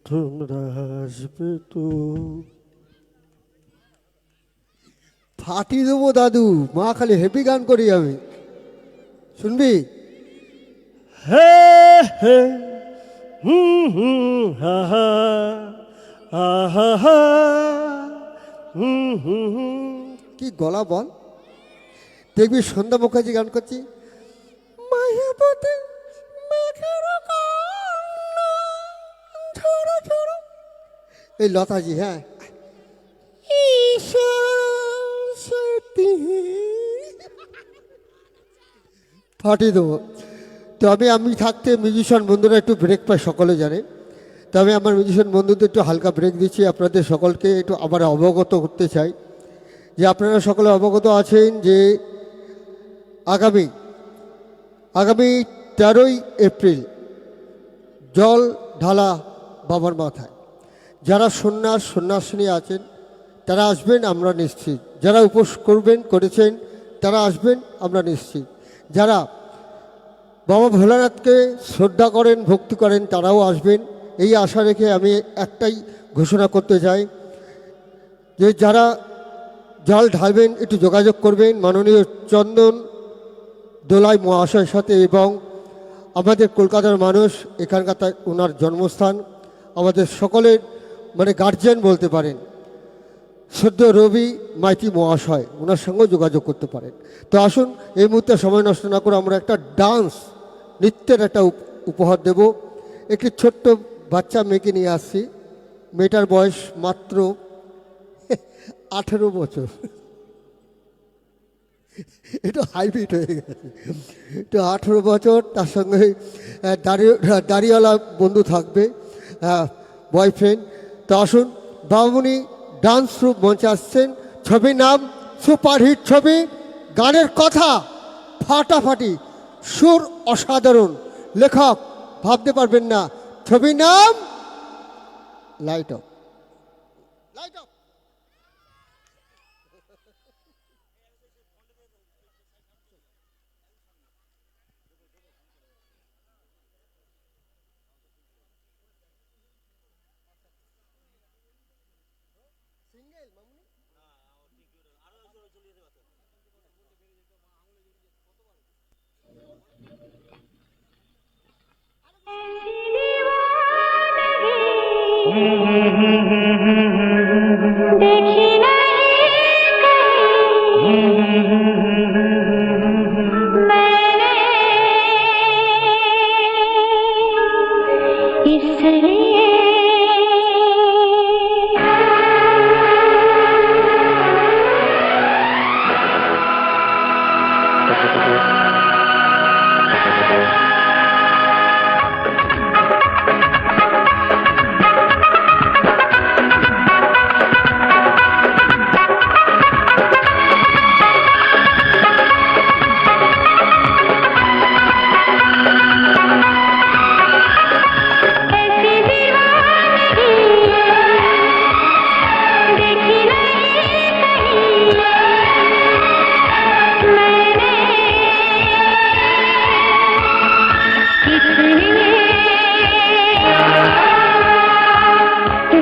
তোমরা আসবে তো। ফাটি দেবো দাদু, মা খালি হেভি গান করি আমি, শুনবি? হে হে হুম হুম হা হা আহা হা হুম হুম হুম। কি গলা বল, দেখবি সন্ধ্যা মুখার্জি গান করছি। মায়াবতী মেঘের কন্যা, ঝড়ো ঝড়ো। এই লতাজি, হ্যাঁ। ফাটিয়ে দেবো। তবে আমি থাকতে মিউজিশিয়ান বন্ধুরা একটু ব্রেক পায়, সকলে জানে। তবে আমার মিউজিশিয়ান বন্ধুদের একটু হালকা ব্রেক দিচ্ছি, আপনাদের সকলকে একটু আবার অবগত করতে চাই যে আপনারা সকলে অবগত আছেন যে আগামী 13ই এপ্রিল জল ঢালা বাবার মাথায়। যারা সন্ন্যাসিনী আছেন তারা আসবেন, আমরা নিশ্চিত। যারা উপোস করেছেন তারা আসবেন, আমরা নিশ্চিত। যারা বাবা ভোলানাথকে শ্রদ্ধা করেন, ভক্তি করেন, তারাও আসবেন। এই আশা রেখে আমি একটাই ঘোষণা করতে চাই যে যারা জল ঢালবেন একটু যোগাযোগ করবেন মাননীয় চন্দন দোলাই মহাশয়ের সাথে। এবং আমাদের কলকাতার মানুষ, এখানকার ওনার জন্মস্থান, আমাদের সকলের মানে গার্জিয়ান বলতে পারেন, সদ্য রবি মাইতি মহাশয়, ওনার সঙ্গেও যোগাযোগ করতে পারেন। তো আসুন, এই মুহূর্তে সময় নষ্ট না করে আমরা একটা ডান্স নৃত্যের একটা উপহার দেব। একটি ছোট্ট বাচ্চা মেয়েকে নিয়ে আসছি। মেয়েটার বয়স মাত্র 18 বছর। এটা হাইব্রিড হয়ে গেছে। তো 18 বছর, তার সঙ্গে দাড়িওয়ালা বন্ধু থাকবে, বয়ফ্রেন্ড। তো আসুন, বাবুনি ডান্স গ্রুপ মঞ্চে আসছেন। ছবির নাম সুপারহিট ছবি গানের কথা ফাটাফাটি, সুর অসাধারণ, লেখক ভাবতে পারবেন না। ছবির নাম লাইট অফ। Light off. देखी नहीं मैंने इसलिए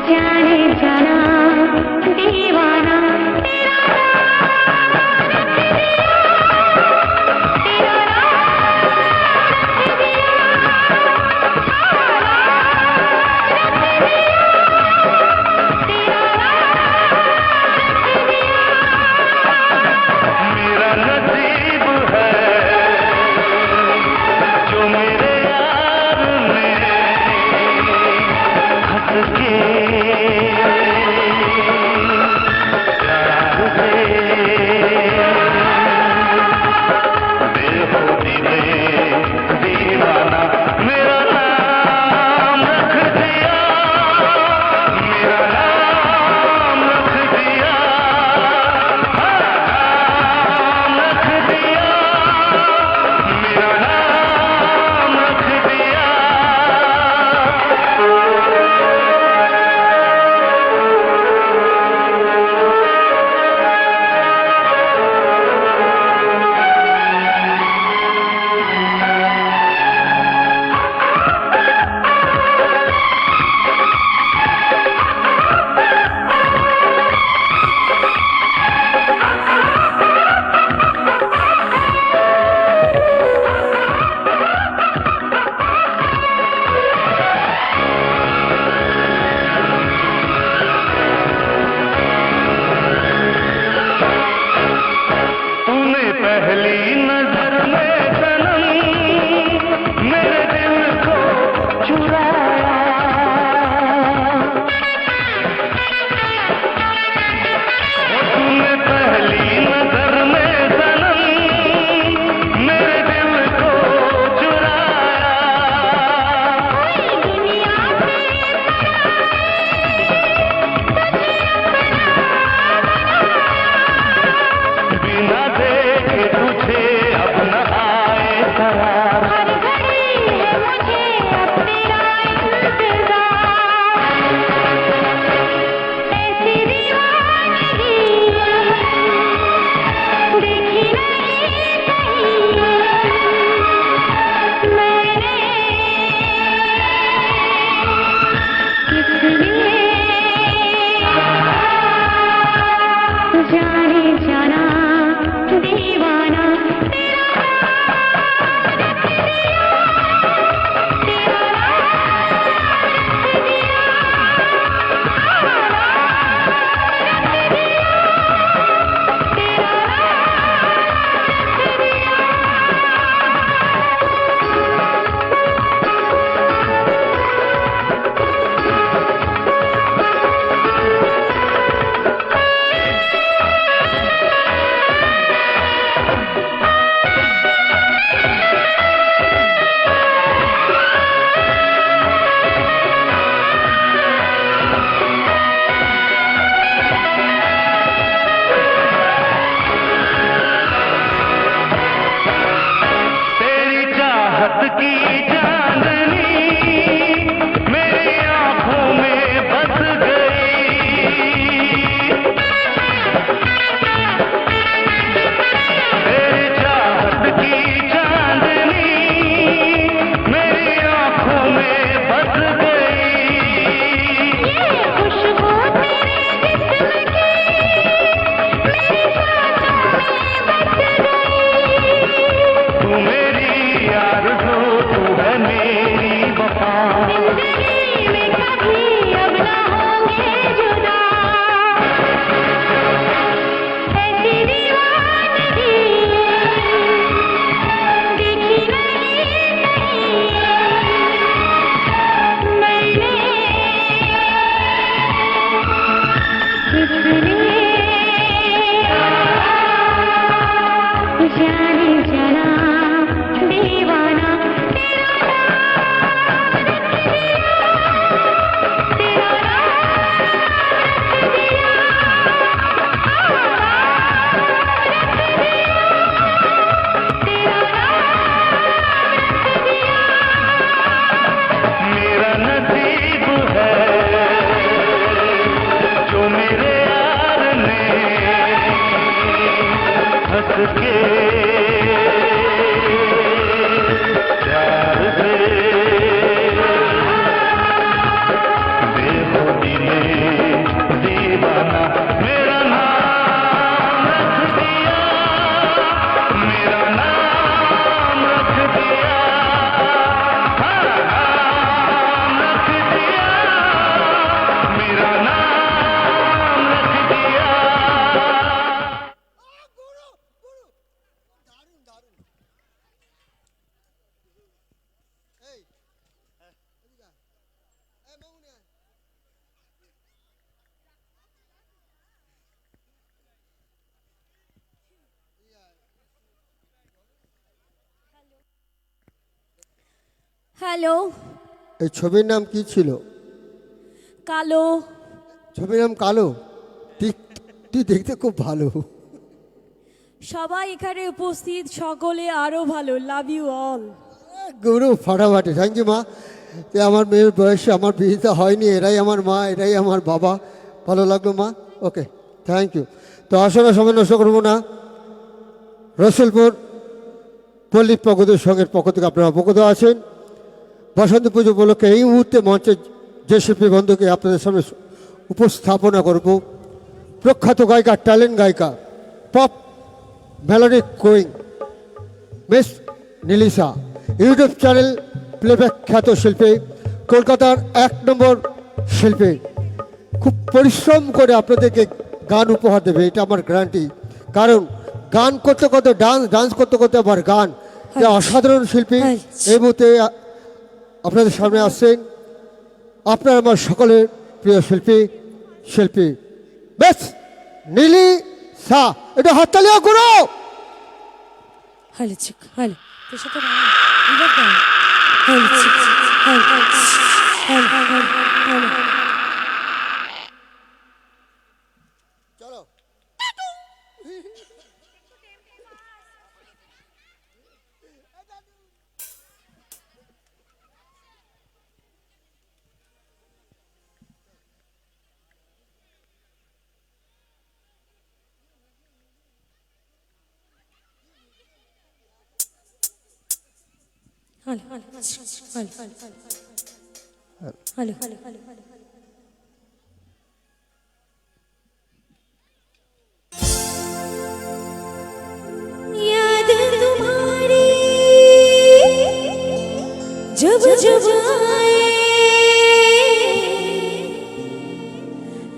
जाने जाना दीवाना मेरा नसीब है जो मेरे यार ने हंस के प्यार से बेखुदी में दीवाना मेरा नाम रख दिया, मेरा नाम रख दिया, नाम रख दिया, मेरा नाम रख दिया। रख के प्यार से बेखुदी में दीवाना मेरा नाम रख दिया, मेरा नाम रख दिया, हाँ, नाम रख दिया, मेरा नाम रख दिया। হ্যালো, এই ছবির নাম কি ছিল? কালো। ছবির নাম কালো। তুই দেখতে খুব ভালো। সবাই এখানে উপস্থিত সকলে আরো ভালো। Love you all. গৌরব ফাটাফাটি। থ্যাংক ইউ মা। যে আমার মেয়ের বয়সে আমার বিয়েটা হয়নি, এরাই আমার মা, এরাই আমার বাবা। ভালো লাগলো মা। ওকে, থ্যাংক ইউ। তো আসলে সময় নষ্ট করবো না। রসুলপুর পল্লী প্রগতির সঙ্গের পক্ষ থেকে আপনারা অবগত আছেন, বসন্ত পুজো উপলক্ষে এই মুহূর্তে মঞ্চে যে শিল্পী বন্ধুকে আপনাদের সামনে উপস্থাপনা করব, প্রখ্যাত গায়িকা, ট্যালেন্ট গায়িকা, pop melody queen miss Nilisa, YouTube channel playback খ্যাত শিল্পী, কলকাতার 1 নম্বর শিল্পী। খুব পরিশ্রম করে আপনাদেরকে গান উপহার দেবে, এটা আমার গ্যারান্টি। কারণ গান করতে করতে ডান্স করতে করতে আবার গান, যে অসাধারণ শিল্পী। এই মুহূর্তে আপনাদের সামনে আসছেন আপনার আমার সকলের প্রিয় শিল্পী বেশ নীলিসা। এটা হাততালিও করো। হ্যালো চিক, হ্যালো তোর সাথে এবার গান। হ্যালো চিক, হ্যালো হ্যালো হ্যালো। চলো। Hello hello hello hello hello hello. याद तुम्हारी जब जब आए,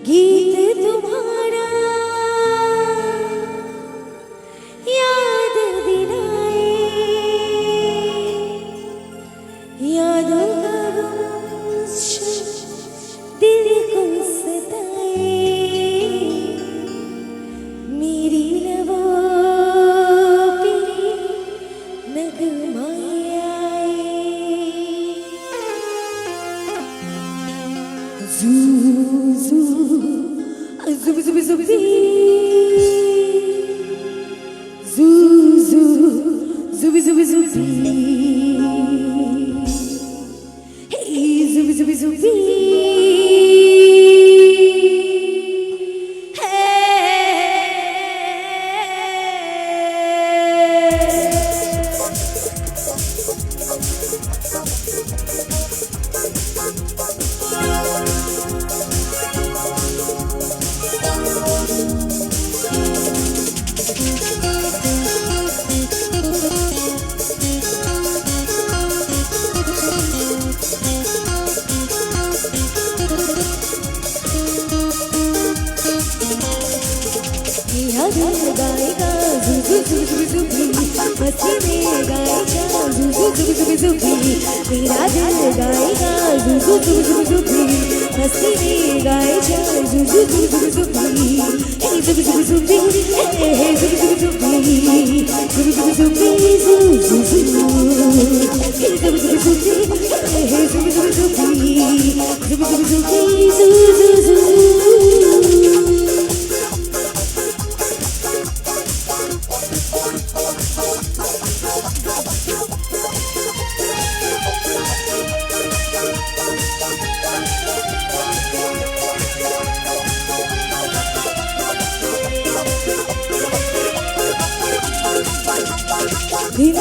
गीत तुम्हारा याद दिलाए, यादों का गुंज दिल को सताए, मेरी लबों पे नगमाए आए। जू जू जुब जुब जुबी, जू जू जुबी जुबी जुबी, hey जुबी जुबी जुबी, मेरा दिल गाएगा जुबी जुबी जुबी, हंसी में गाएगा जुबी जुबी जुबी, मेरा दिल गाएगा जुबी जुबी जुबी, हंसी में गाएगा जुबी जुबी जुबी, हे जुबी जुबी जुबी, हे जुबी जुबी जुबी, जुबी जुबी जुबी, जुबी जुबी, हे जुबी जुबी जुबी, हे जुबी जुबी जुबी, जुबी जुबी जुबी, जुबी। दिन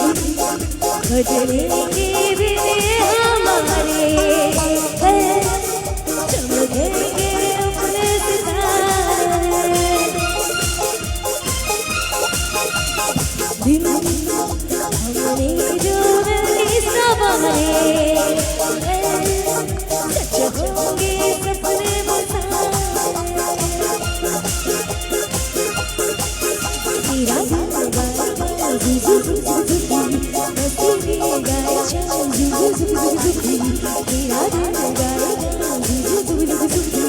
बदले के बिन हमारे हैं, चमकेंगे अपने सितारे। दिन हमने जो मिली सवारे हैं, सच होंगे सपने बसारे। तेरा दिल गाएगा जुजु जुजु जुजु, मस्ती में गाए चल जुजु जुजु जुजु। तेरा दिल गाएगा जुजु जुजु जुजु,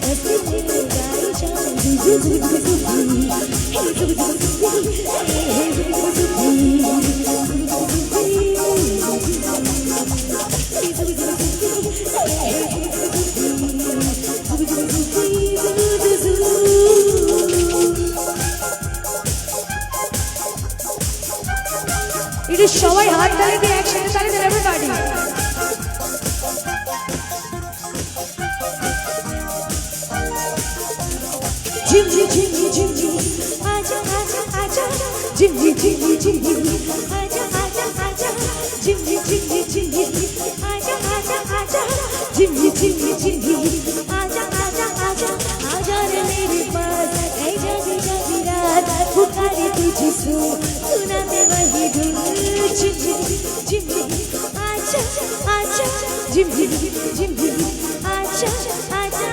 मस्ती में गाए चल जुजु जुजु जुजु। हे जुजु जुजु, हे जुजु जुजु, এটা সবাই হাত তালি দিয়ে একসাথে তালি দেন এভরিবডি। ঝিমঝি ঝিমঝি ঝিমঝি আজা আজা আজা, ঝিমঝি ঝিমঝি ঝিমঝি আজা আজা আজা, ঝিমঝি ঝিমঝি ঝিমঝি আজা আজা আজা, ঝিমঝি ঝিমঝি ঝিমঝি আজা আজা আজা। आजा रे मेरे पास ऐ जागी जागी रात, पुकारे तुझे सुनाते वही धुन। झिमझी झिमझी आजा आजा, झिमझी झिमझी आजा आजा।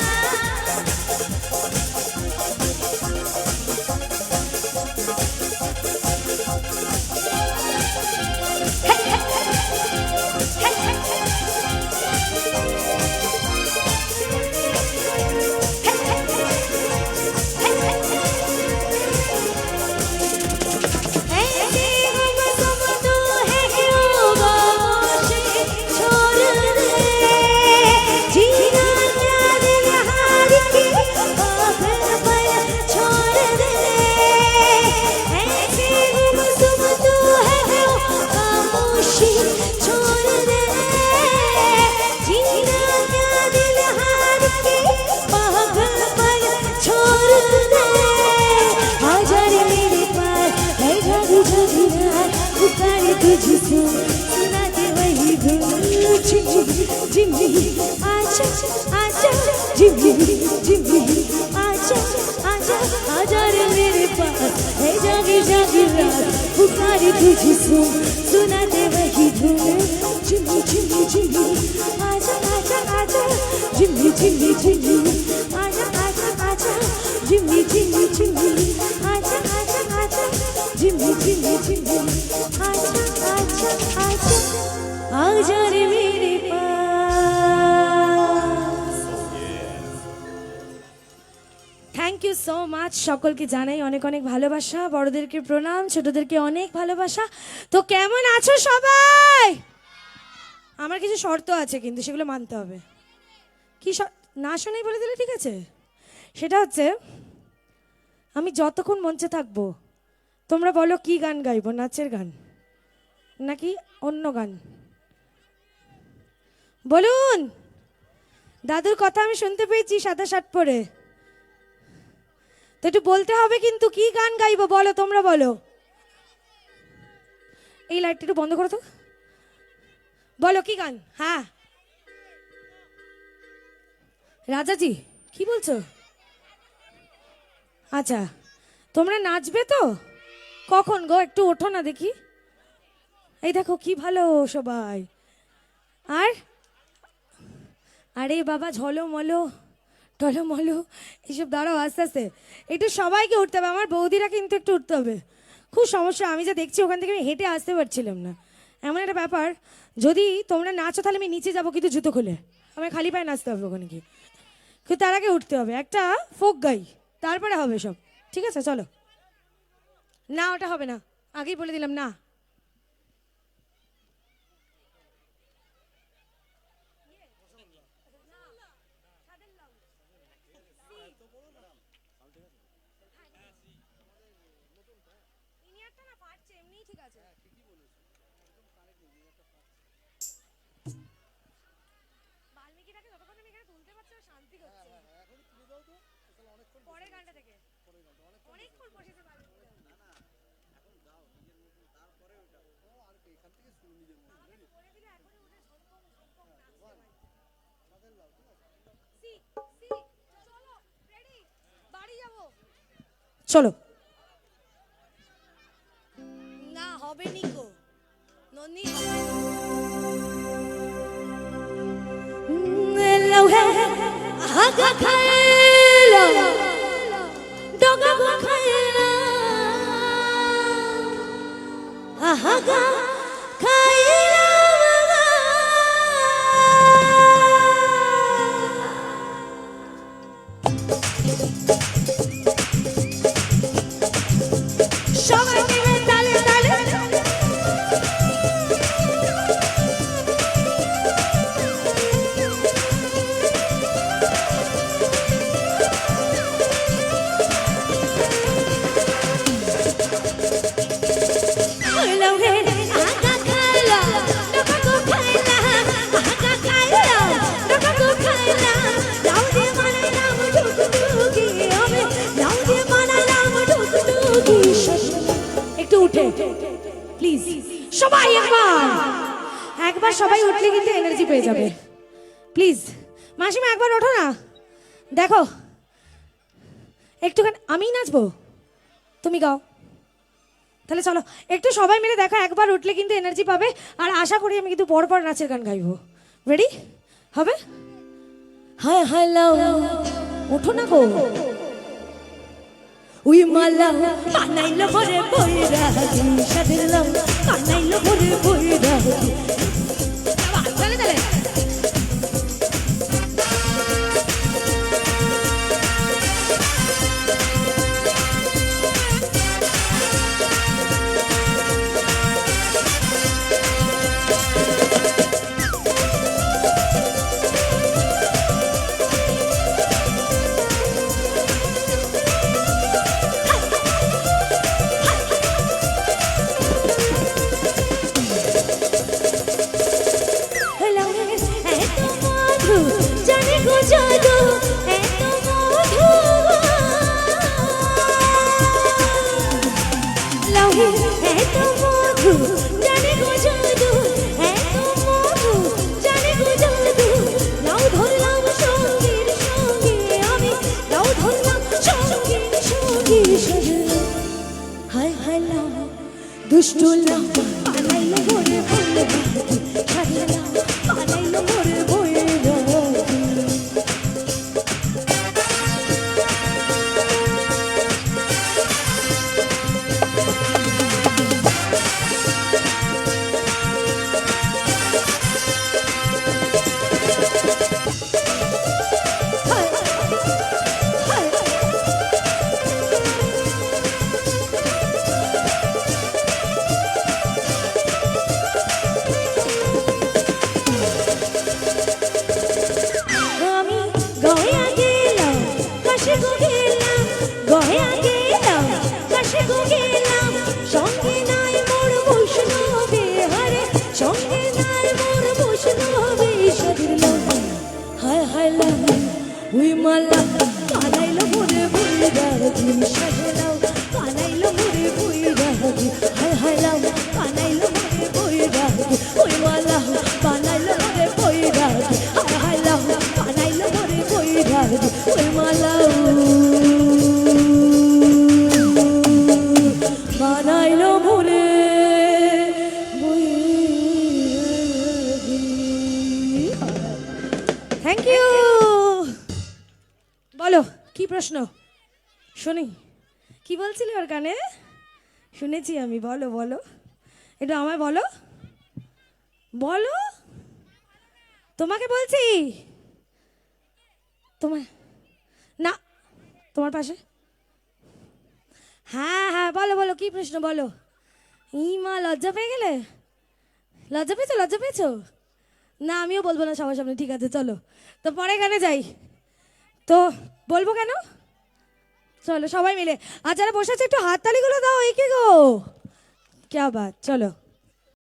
सुनाते वही धुन। झिमझी झिमझी आजा आजा, झिमझी झिमझी आजा आजा। आजा रे मेरे पास है जागी जागी रात, पुकारे तुझे सुनाते वही धुन। झिमझी झिमझी झिमझी आजा आजा आजा, झिमझी झिमझी झिमझी आजा आजा आजा, झिमझी झिमझी झिमझी आजा आजा आजा, झिमझी झिमझी झिमझी आजा आजा आजा। आजा रे मेरे पास। Thank you so much. সকলকে জানাই অনেক অনেক ভালোবাসা, বড়দেরকে প্রণাম, ছোটদেরকে অনেক ভালোবাসা। তো কেমন আছো সবাই? আমার কিছু শর্ত আছে কিন্তু সেগুলো মানতে হবে। কি না শুনেই বলে দিলে ঠিক আছে? সেটা হচ্ছে আমি যতক্ষণ মঞ্চে থাকবো তোমরা বলো কি গান গাইবো, নাচের গান নাকি অন্য গান? বলুন। দাদুর কথা আমি শুনতে পেয়েছি সাদা শার্ট পরে, তো একটু বলতে হবে কিন্তু কি গান গাইবো বলো, তোমরা বলো। এই লাইটটা একটু বন্ধ করো তো, বলো কি গান। হ্যাঁ রাজাজি কি বলছো? আচ্ছা তোমরা নাচবে তো? কখন গো একটু ওঠো না দেখি। এই দেখো কি ভালো সবাই। আর আরে বাবা ঝলমলো টলমলো এইসব দাঁড়াও, আস্তে আস্তে একটু সবাইকে উঠতে হবে। আমার বৌদিরা কিন্তু একটু উঠতে হবে, খুব সমস্যা। আমি যা দেখছি ওখান থেকে আমি হেঁটে আসতে পারছিলাম না, এমন একটা ব্যাপার। যদি তোমরা নাচো তাহলে আমি নিচে যাবো কিন্তু জুতো খুলে, আমার খালি পায়ে নাচতে হবে ওখানে গিয়ে। কিন্তু তার আগে উঠতে হবে, একটা ফোক গাই, তারপরে হবে সব। ঠিক আছে চলো। না ওটা হবে না, আগেই বলে দিলাম না। পরের গানটা থেকে অনেকক্ষণ বসেছে। চলো না হবে নিকো ননি লো হে আগা খাইলো ডগা গো খাইলা আগা খাইলা সবাই মিলে তালে তালে খাইলো রে আগা খাইলো ডগা গো খাইলা আগা খাইলো ডগা গো খাইলা লাউ দিয়ে বানাইলাম ঢুকঢুকি আমি লাউ দিয়ে বানাইলাম ঢুকঢুকি একটু উঠে প্লিজ সবাই একবার সবাই উঠলে কিন্তু এনার্জি পেয়ে যাবে প্লিজ মাসিমা একবার ওঠো না দেখো একটুখানি আমি নাচবো তুমি গাও তাহলে চলো একটু সবাই মিলে দেখো একবার উঠলে কিন্তু এনার্জি পাবে আর আশা করি আমি কিন্তু পর নাচের গান গাইবো রেডি হবে হায় হায় লাও ওঠো না গো উই মালা বানাইলো ভরে বইরা সাদিলাম বানাইলো ভরে বইরা চলে চলে জানে গো জাদু এত মধু লাউহে এত মধু জানে গো জাদু এত মধু জানে গো জাদু লাউ ধরলাম সঙ্গীর সঙ্গে আমি লাউ ধরলাম সঙ্গীর সঙ্গে সাজলাম হায় হায় লাউ দুষ্টু লাউ বানাইলো ভরে ভরে সাজলাম বানাইলো ভরে ভরে আমি গয়া গেলাম কাশে গো গেলাম গয়া গেলাম কাশে গো গেলাম সঙ্গে নাই মোর বৈষ্ণবে হরে সঙ্গে নাই মোর বৈষ্ণবে সাদিলাম হায় হায় লাম উই মালা বানাইলো ভরে ভরে রাজি সাজলাম বানাইলো ভরে ভরে রাজি হায় হায় লাম বানাইলো ভরে ভরে রাজি উই মালা বানাইলো ভরে ভরে রাজি হায় হায় লাম বানাইলো ভরে ভরে রাজি উই মালা বানাইলো ভরে থ্যাংক ইউ বলো কি প্রশ্ন শুনি কি বলছিলে ওর গানে শুনেছি আমি বলো বলো একটু আমায় বলো বলো তোমাকে বলছি তোমার না তোমার পাশে হ্যাঁ হ্যাঁ বলো বলো কি প্রশ্ন বলো ই মা লজ্জা পেয়ে গেলে লজ্জা পেয়েছো না আমিও বলবো না সবার সামনে ঠিক আছে চলো তো পরে গানে যাই তো বলবো কেন চলো সবাই মিলে আর যারা বসে আছে একটু হাততালিগুলো দাও এই কি গো क्या बात चलो